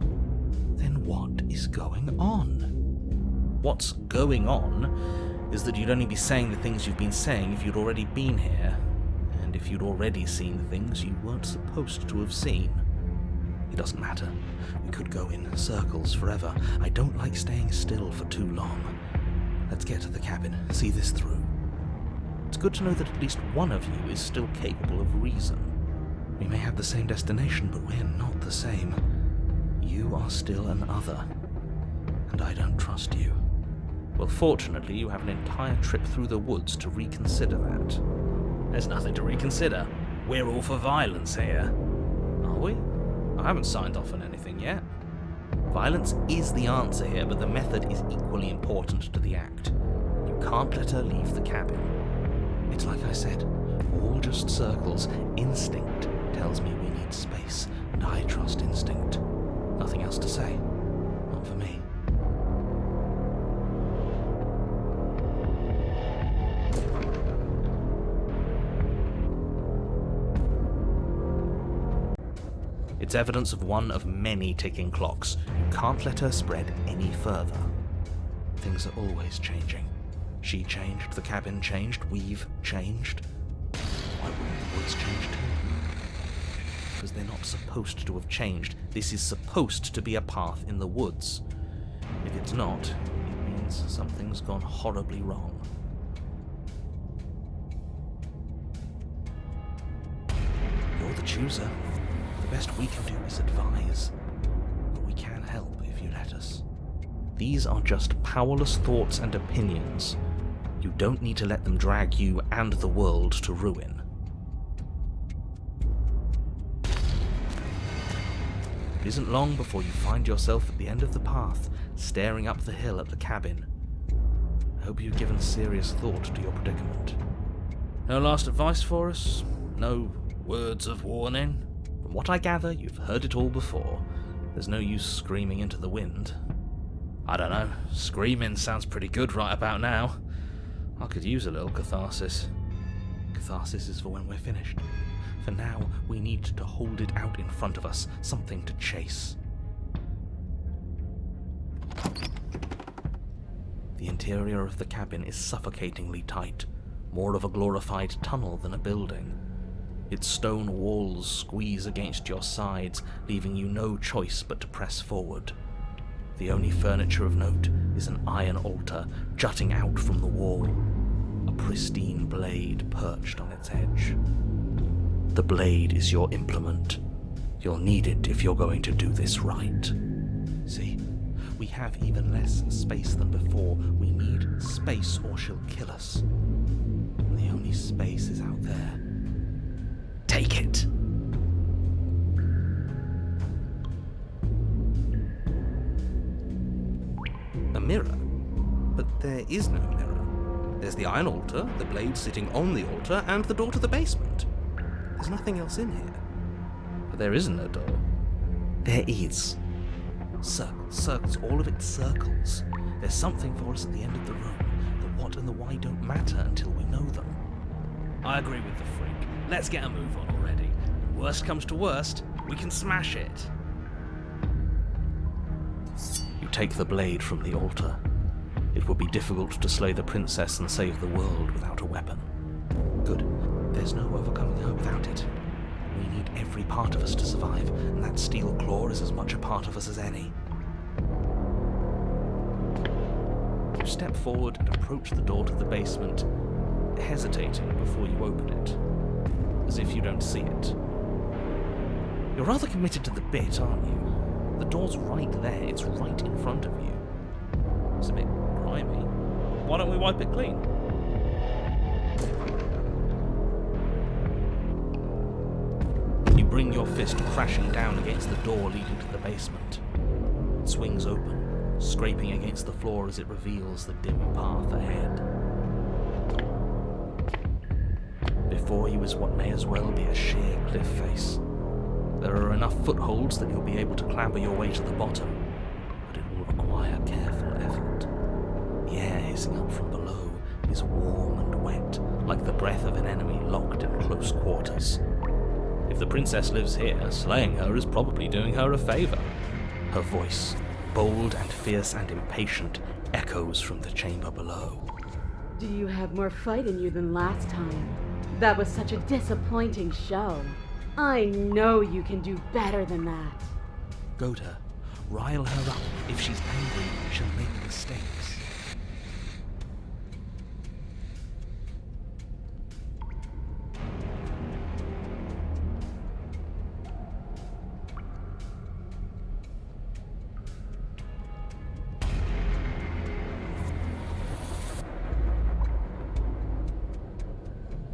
Then what is going on? What's going on is that you'd only be saying the things you've been saying if you'd already been here, and if you'd already seen the things you weren't supposed to have seen. It doesn't matter. We could go in circles forever. I don't like staying still for too long. Let's get to the cabin, see this through. It's good to know that at least one of you is still capable of reason. We may have the same destination, but we're not the same. You are still an other, and I don't trust you. Well, fortunately, you have an entire trip through the woods to reconsider that. There's nothing to reconsider. We're all for violence here. Are we? I haven't signed off on anything yet. Violence is the answer here, but the method is equally important to the act. You can't let her leave the cabin. It's like I said, all just circles. Instinct tells me we need space, and I trust instinct. Nothing else to say. Not for me. It's evidence of one of many ticking clocks. You can't let her spread any further. Things are always changing. She changed, the cabin changed, we've changed. Why wouldn't the woods change too? Because they're not supposed to have changed. This is supposed to be a path in the woods. If it's not, it means something's gone horribly wrong. You're the chooser. The best we can do is advise, but we can help if you let us. These are just powerless thoughts and opinions. You don't need to let them drag you and the world to ruin. It isn't long before you find yourself at the end of the path, staring up the hill at the cabin. I hope you've given serious thought to your predicament. No last advice for us? No words of warning? From what I gather, you've heard it all before. There's no use screaming into the wind. I don't know, screaming sounds pretty good right about now. I could use a little catharsis. Catharsis is for when we're finished. For now, we need to hold it out in front of us, something to chase. The interior of the cabin is suffocatingly tight, more of a glorified tunnel than a building. Its stone walls squeeze against your sides, leaving you no choice but to press forward. The only furniture of note is an iron altar jutting out from the wall. pristine blade perched on its edge. The blade is your implement. You'll need it if you're going to do this right. See? We have even less space than before. We need space or she'll kill us. And the only space is out there. Take it! A mirror? But there is no mirror. There's the iron altar, the blade sitting on the altar, and the door to the basement. There's nothing else in here. But there isn't a door. There is. Circles, all of it circles. There's something for us at the end of the room. The what and the why don't matter until we know them. I agree with the freak. Let's get a move on already. Worst comes to worst, we can smash it. You take the blade from the altar. It would be difficult to slay the princess and save the world without a weapon. Good. There's no overcoming her without it. We need every part of us to survive, and that steel claw is as much a part of us as any. You step forward and approach the door to the basement, hesitating before you open it, as if you don't see it. You're rather committed to the bit, aren't you? The door's right there, it's right in front of you. It's a bit grimy. Why don't we wipe it clean? You bring your fist crashing down against the door leading to the basement. It swings open, scraping against the floor as it reveals the dim path ahead. Before you is what may as well be a sheer cliff face. There are enough footholds that you'll be able to clamber your way to the bottom, but it will require careful effort. The air hissing up from below is warm and wet, like the breath of an enemy locked in close quarters. If the princess lives here, slaying her is probably doing her a favor. Her voice, bold and fierce and impatient, echoes from the chamber below. Do you have more fight in you than last time? That was such a disappointing show. I know you can do better than that. Goad her. Rile her up. If she's angry, she'll make mistakes.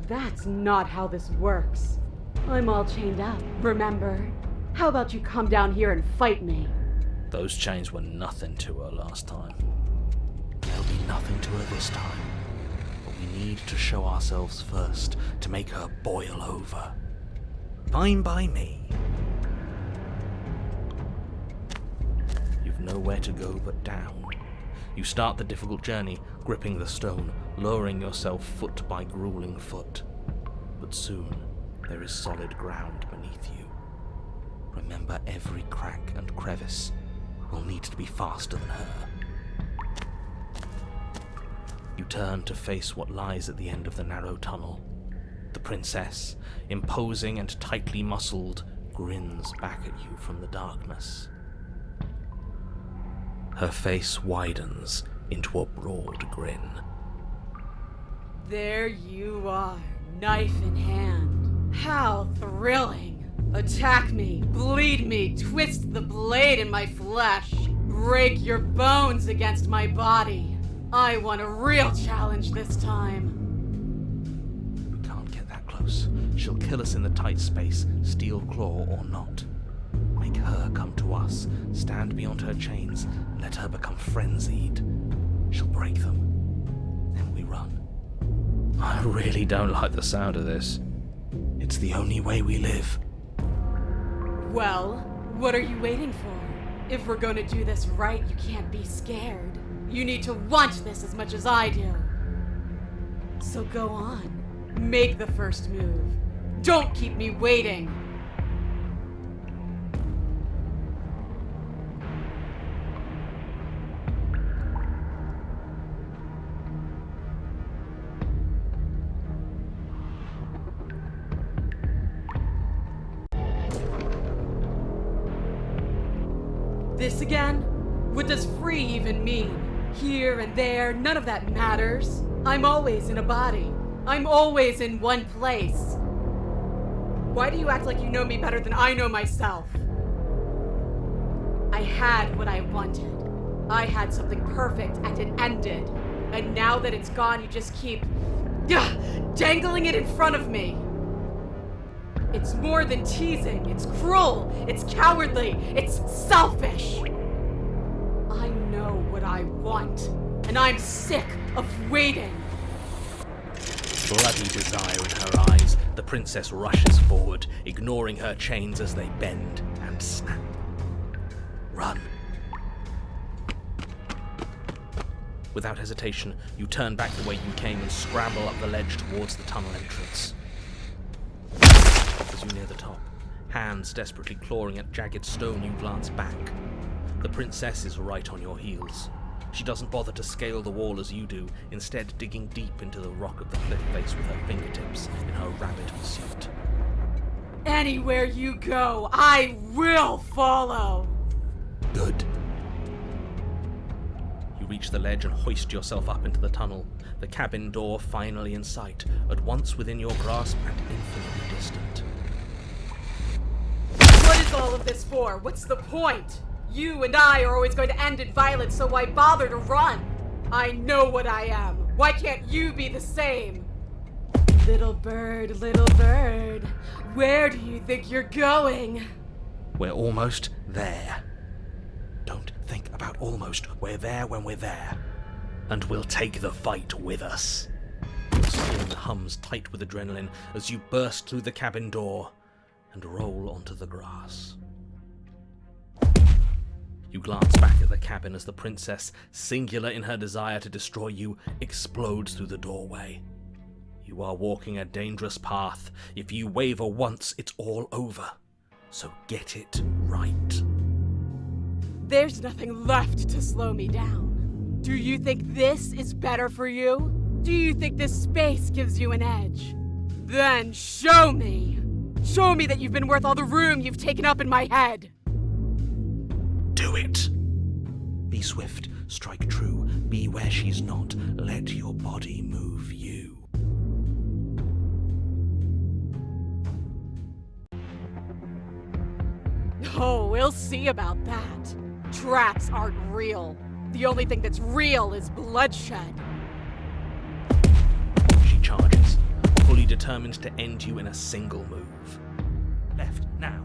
That's not how this works. I'm all chained up, remember? How about you come down here and fight me? Those chains were nothing to her last time. They'll be nothing to her this time. But we need to show ourselves first to make her boil over. Fine by me. You've nowhere to go but down. You start the difficult journey, gripping the stone, lowering yourself foot by grueling foot. But soon, there is solid ground beneath you. Remember every crack and crevice. You'll need to be faster than her. You turn to face what lies at the end of the narrow tunnel. The princess, imposing and tightly muscled, grins back at you from the darkness. Her face widens into a broad grin. There you are, knife in hand. How thrilling! Attack me, bleed me, twist the blade in my flesh, break your bones against my body. I want a real challenge this time. We can't get that close. She'll kill us in the tight space, steel claw or not. Make her come to us, stand beyond her chains, let her become frenzied. She'll break them. Then we run. I really don't like the sound of this. It's the only way we live. Well, what are you waiting for? If we're gonna do this right, you can't be scared. You need to want this as much as I do. So go on. Make the first move. Don't keep me waiting. This again? What does free even mean? Here and there, none of that matters. I'm always in a body. I'm always in one place. Why do you act like you know me better than I know myself? I had what I wanted. I had something perfect and it ended. And now that it's gone, you just keep dangling it in front of me. It's more than teasing. It's cruel. It's cowardly. It's selfish. I know what I want, and I'm sick of waiting. Bloody desire in her eyes, the princess rushes forward, ignoring her chains as they bend and snap. Run. Without hesitation, you turn back the way you came and scramble up the ledge towards the tunnel entrance. As you near the top, hands desperately clawing at jagged stone, you glance back. The princess is right on your heels. She doesn't bother to scale the wall as you do, instead digging deep into the rock of the cliff face with her fingertips in her rabid pursuit. Anywhere you go, I will follow! Good. You reach the ledge and hoist yourself up into the tunnel, the cabin door finally in sight, at once within your grasp and infinitely distant. What is all of this for? What's the point? You and I are always going to end in violence, so why bother to run? I know what I am. Why can't you be the same? Little bird, where do you think you're going? We're almost there. Don't think about almost. We're there when we're there. And we'll take the fight with us. Your skin hums tight with adrenaline as you burst through the cabin door and roll onto the grass. You glance back at the cabin as the princess, singular in her desire to destroy you, explodes through the doorway. You are walking a dangerous path. If you waver once, it's all over. So get it right. There's nothing left to slow me down. Do you think this is better for you? Do you think this space gives you an edge? Then show me! Show me that you've been worth all the room you've taken up in my head! Do it! Be swift, strike true, be where she's not, let your body move you. Oh, we'll see about that. Traps aren't real. The only thing that's real is bloodshed. She charges, fully determined to end you in a single move. Left, now.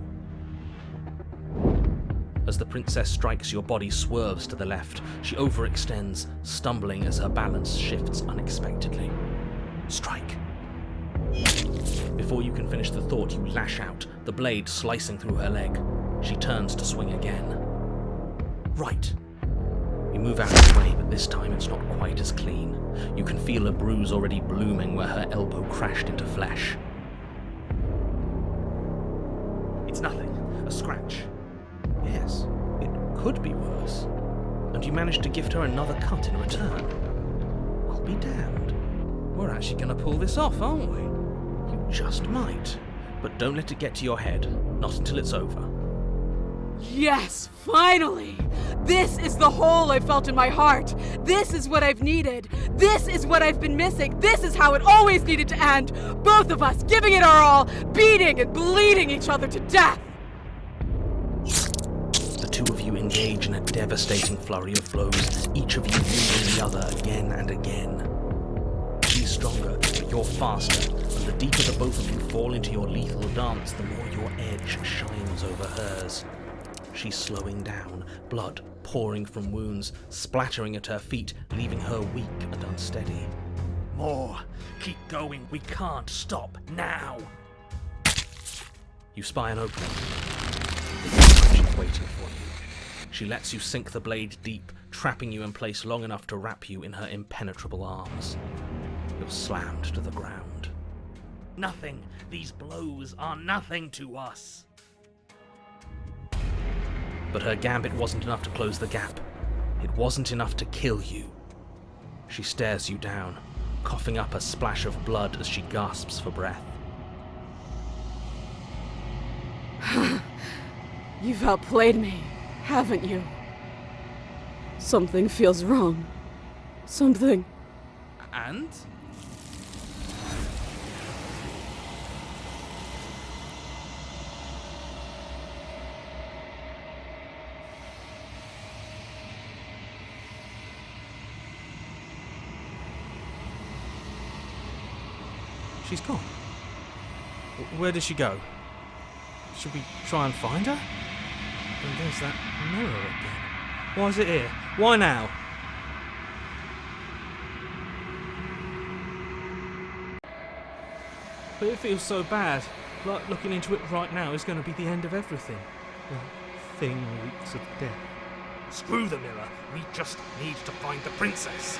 As the princess strikes, your body swerves to the left. She overextends, stumbling as her balance shifts unexpectedly. Strike. Before you can finish the thought, you lash out, the blade slicing through her leg. She turns to swing again. Right. You move out of the way, but this time it's not quite as clean. You can feel a bruise already blooming where her elbow crashed into flesh. It's nothing. A scratch. Yes, it could be worse. And you managed to gift her another cut in return. I'll be damned. We're actually going to pull this off, aren't we? You just might. But don't let it get to your head. Not until it's over. Yes, finally! This is the hole I felt in my heart. This is what I've needed. This is what I've been missing. This is how it always needed to end. Both of us giving it our all, beating and bleeding each other to death. The two of you engage in a devastating flurry of blows, each of you wounding the other again and again. She's stronger, but you're faster, and the deeper the both of you fall into your lethal dance, the more your edge shines over hers. She's slowing down, blood pouring from wounds, splattering at her feet, leaving her weak and unsteady. More! Keep going, we can't stop, now! You spy an opening. She's waiting for you. She lets you sink the blade deep, trapping you in place long enough to wrap you in her impenetrable arms. You're slammed to the ground. Nothing! These blows are nothing to us! But her gambit wasn't enough to close the gap. It wasn't enough to kill you. She stares you down, coughing up a splash of blood as she gasps for breath. You've outplayed me, haven't you? Something feels wrong. Something... And? She's gone. Where did she go? Should we try and find her? And there's that mirror again. Why is it here? Why now? But it feels so bad. Like looking into it right now is going to be the end of everything. That thing reeks of death. Screw the mirror. We just need to find the princess.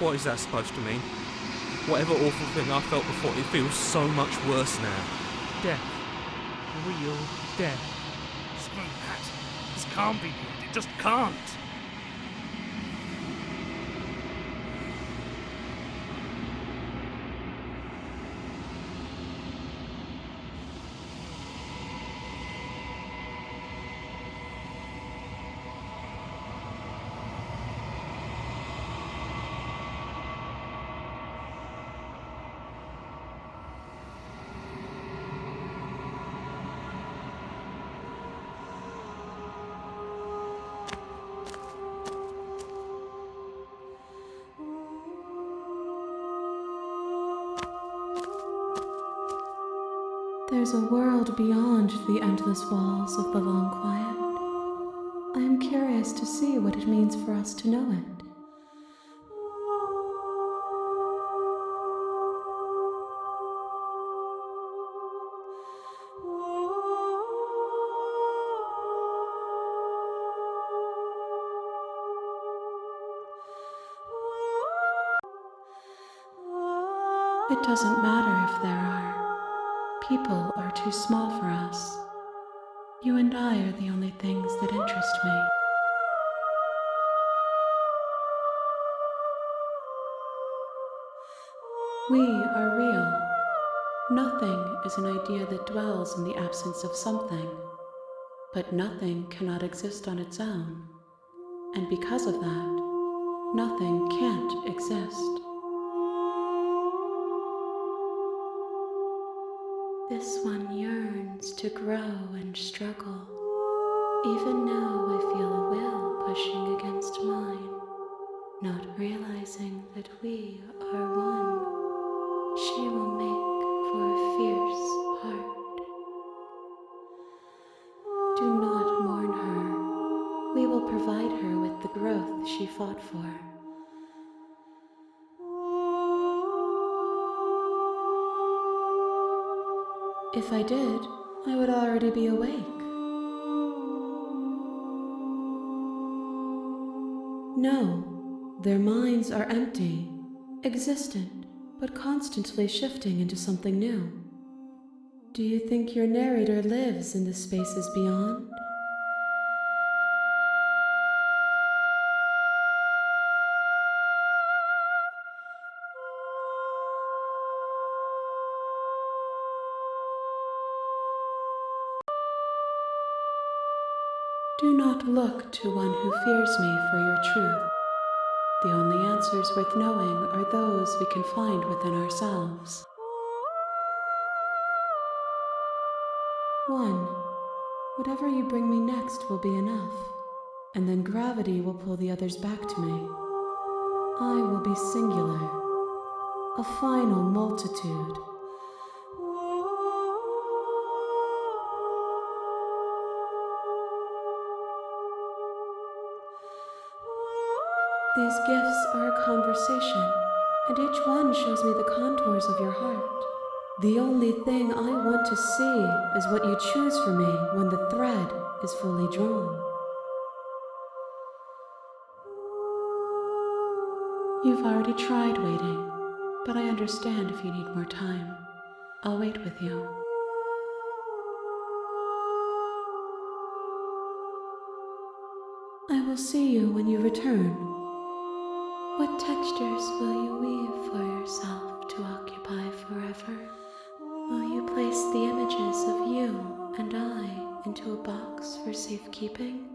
What is that supposed to mean? Whatever awful thing I felt before, it feels so much worse now. Death. Real death. Screw that. This can't be good. It just can't. There's a world beyond the endless walls of the long quiet. I am curious to see what it means for us to know it. It doesn't matter if there are. People are too small for us. You and I are the only things that interest me. We are real. Nothing is an idea that dwells in the absence of something, but nothing cannot exist on its own, and because of that, nothing can't exist. This one yearns to grow and struggle. Even now I feel a will pushing against mine, not realizing that we are one. She will make for a fierce heart. Do not mourn her. We will provide her with the growth she fought for. If I did, I would already be awake. No, their minds are empty, existent, but constantly shifting into something new. Do you think your narrator lives in the spaces beyond? Do not look to one who fears me for your truth. The only answers worth knowing are those we can find within ourselves. 1. Whatever you bring me next will be enough, and then gravity will pull the others back to me. I will be singular, a final multitude. These gifts are a conversation, and each one shows me the contours of your heart. The only thing I want to see is what you choose for me when the thread is fully drawn. You've already tried waiting, but I understand if you need more time. I'll wait with you. I will see you when you return. What textures will you weave for yourself to occupy forever? Will you place the images of you and I into a box for safekeeping?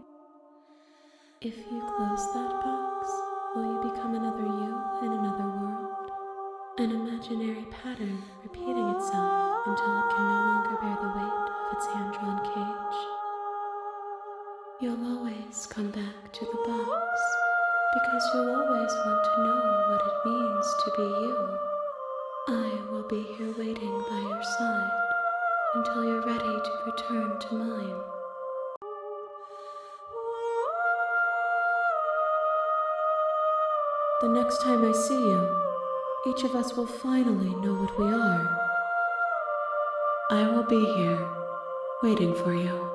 If you close that box, will you become another you in another world? An imaginary pattern repeating itself until it can no longer bear the weight of its hand-drawn cage. You'll always come back to the box, because you'll always want to know what it means to be you. I will be here waiting by your side until you're ready to return to mine. The next time I see you, each of us will finally know what we are. I will be here, waiting for you.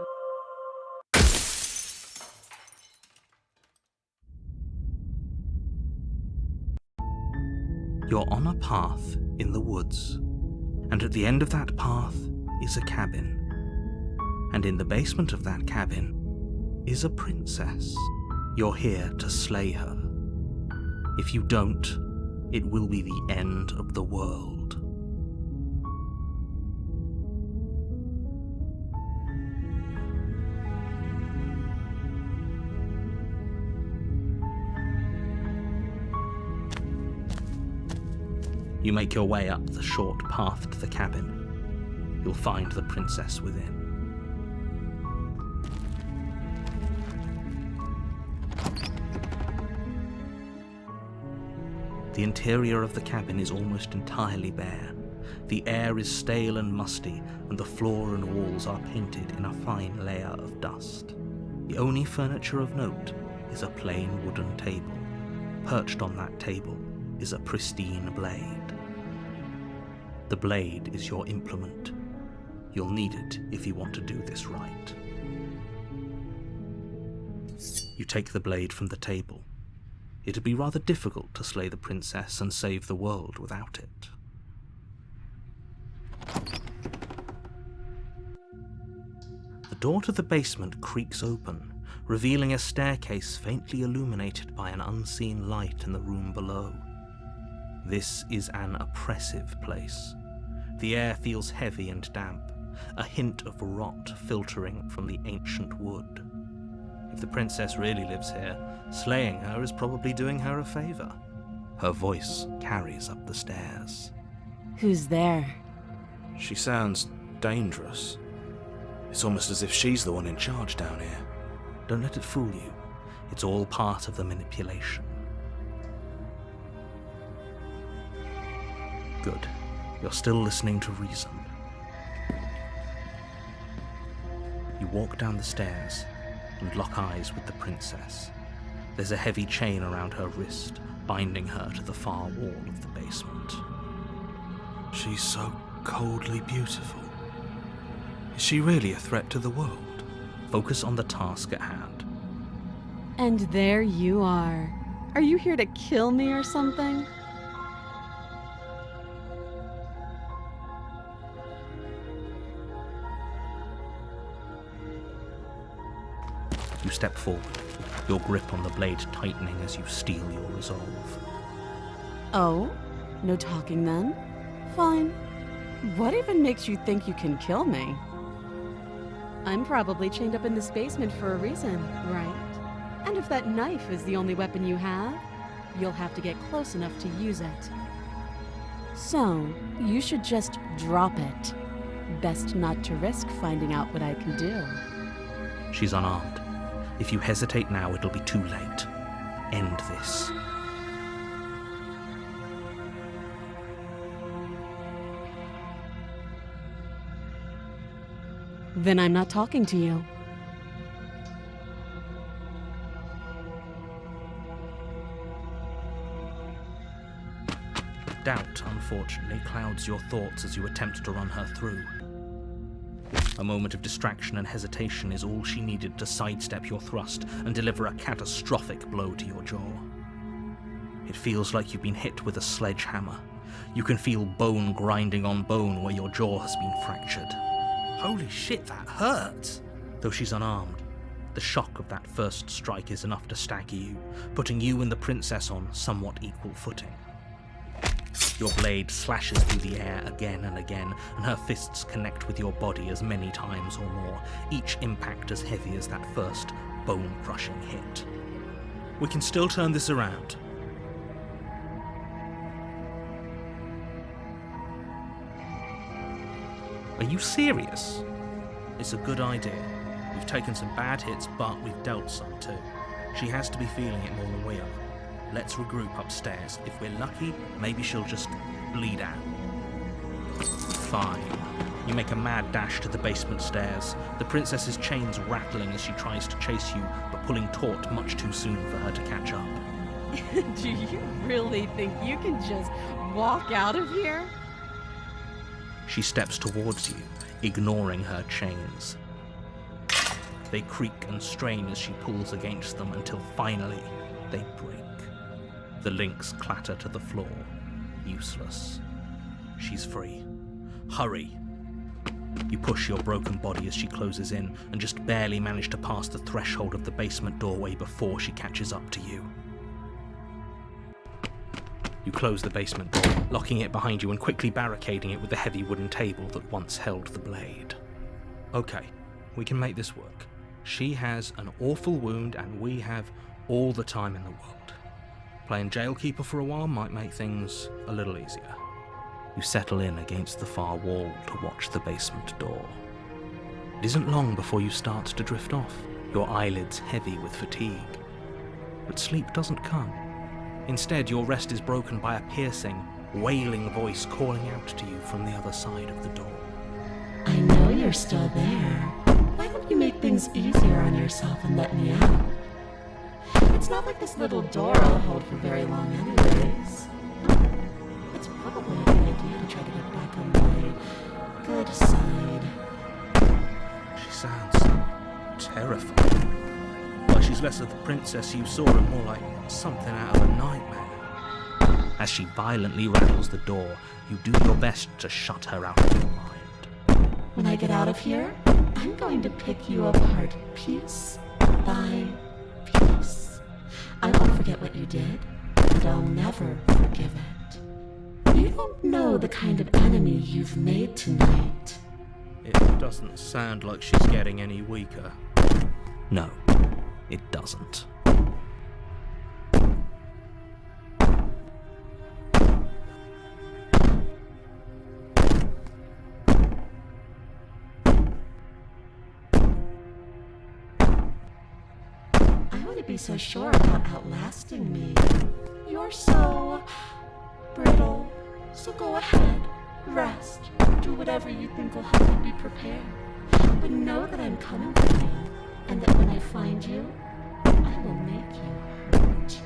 You're on a path in the woods, and at the end of that path is a cabin. And in the basement of that cabin is a princess. You're here to slay her. If you don't, it will be the end of the world. You make your way up the short path to the cabin. You'll find the princess within. The interior of the cabin is almost entirely bare. The air is stale and musty, and the floor and walls are painted in a fine layer of dust. The only furniture of note is a plain wooden table. Perched on that table is a pristine blade. The blade is your implement. You'll need it if you want to do this right. You take the blade from the table. It'd be rather difficult to slay the princess and save the world without it. The door to the basement creaks open, revealing a staircase faintly illuminated by an unseen light in the room below. This is an oppressive place. The air feels heavy and damp, a hint of rot filtering from the ancient wood. If the princess really lives here, slaying her is probably doing her a favor. Her voice carries up the stairs. Who's there? She sounds dangerous. It's almost as if she's the one in charge down here. Don't let it fool you. It's all part of the manipulation. Good. You're still listening to reason. You walk down the stairs and lock eyes with the princess. There's a heavy chain around her wrist, binding her to the far wall of the basement. She's so coldly beautiful. Is she really a threat to the world? Focus on the task at hand. And there you are. Are you here to kill me or something? You step forward, your grip on the blade tightening as you steel your resolve. Oh? No talking then? Fine. What even makes you think you can kill me? I'm probably chained up in this basement for a reason, right? And if that knife is the only weapon you have, you'll have to get close enough to use it. So, you should just drop it. Best not to risk finding out what I can do. She's unarmed. If you hesitate now, it'll be too late. End this. Then I'm not talking to you. Doubt, unfortunately, clouds your thoughts as you attempt to run her through. A moment of distraction and hesitation is all she needed to sidestep your thrust and deliver a catastrophic blow to your jaw. It feels like you've been hit with a sledgehammer. You can feel bone grinding on bone where your jaw has been fractured. Holy shit, that hurts! Though she's unarmed, the shock of that first strike is enough to stagger you, putting you and the princess on somewhat equal footing. Your blade slashes through the air again and again, and her fists connect with your body as many times or more, each impact as heavy as that first bone-crushing hit. We can still turn this around. Are you serious? It's a good idea. We've taken some bad hits, but we've dealt some too. She has to be feeling it more than we are. Let's regroup upstairs. If we're lucky, maybe she'll just bleed out. Fine. You make a mad dash to the basement stairs, the princess's chains rattling as she tries to chase you, but pulling taut much too soon for her to catch up. Do you really think you can just walk out of here? She steps towards you, ignoring her chains. They creak and strain as she pulls against them until finally they break. The links clatter to the floor, useless. She's free. Hurry! You push your broken body as she closes in and just barely manage to pass the threshold of the basement doorway before she catches up to you. You close the basement door, locking it behind you and quickly barricading it with the heavy wooden table that once held the blade. Okay, we can make this work. She has an awful wound and we have all the time in the world. Playing jailkeeper for a while might make things a little easier. You settle in against the far wall to watch the basement door. It isn't long before you start to drift off, your eyelids heavy with fatigue. But sleep doesn't come. Instead, your rest is broken by a piercing, wailing voice calling out to you from the other side of the door. I know you're still there. Why don't you make things easier on yourself and let me out? It's not like this little door I'll hold for very long anyways. It's probably a good idea to try to get back on my good side. She sounds terrifying. Like she's less of the princess you saw and more like something out of a nightmare. As she violently rattles the door, you do your best to shut her out of your mind. When I get out of here, I'm going to pick you apart piece by piece. I won't forget what you did, and I'll never forgive it. You don't know the kind of enemy you've made tonight. It doesn't sound like she's getting any weaker. No, it doesn't. Be so sure about outlasting me. You're so brittle. So go ahead, rest, do whatever you think will help you be prepared. But know that I'm coming for you, and that when I find you, I will make you hurt.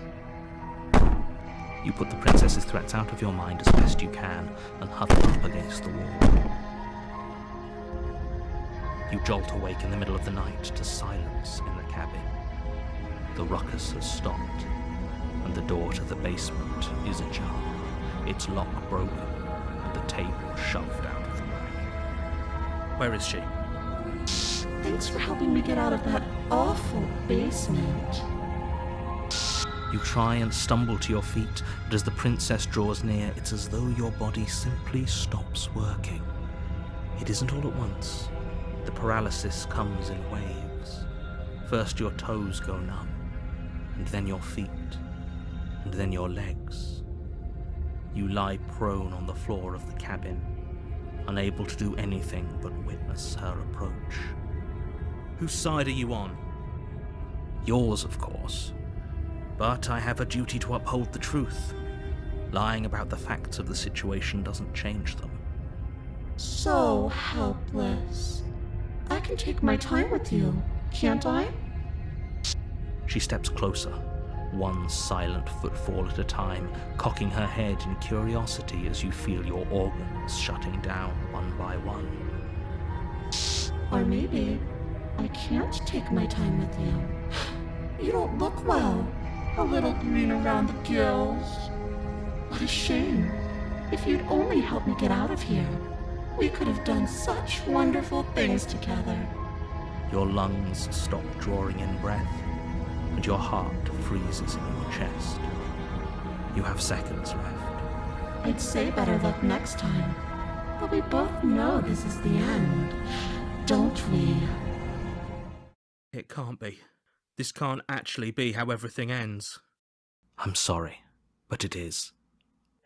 You put the princess's threats out of your mind as best you can and huddle up against the wall. You jolt awake in the middle of the night to silence in the cabin. The ruckus has stopped, and the door to the basement is ajar, its lock broken, and the table shoved out of the way. Where is she? Thanks for helping me get out of that awful basement. You try and stumble to your feet, but as the princess draws near, it's as though your body simply stops working. It isn't all at once. The paralysis comes in waves. First your toes go numb, and then your feet, and then your legs. You lie prone on the floor of the cabin, unable to do anything but witness her approach. Whose side are you on? Yours, of course. But I have a duty to uphold the truth. Lying about the facts of the situation doesn't change them. So helpless. I can take my time with you, can't I? She steps closer, one silent footfall at a time, cocking her head in curiosity as you feel your organs shutting down one by one. Or maybe I can't take my time with you. You don't look well. A little green around the gills. What a shame. If you'd only helped me get out of here, we could have done such wonderful things together. Your lungs stop drawing in breath, and your heart freezes in your chest. You have seconds left. I'd say better luck next time. But we both know this is the end, don't we? It can't be. This can't actually be how everything ends. I'm sorry, but it is.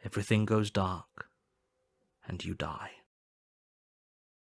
Everything goes dark, and you die.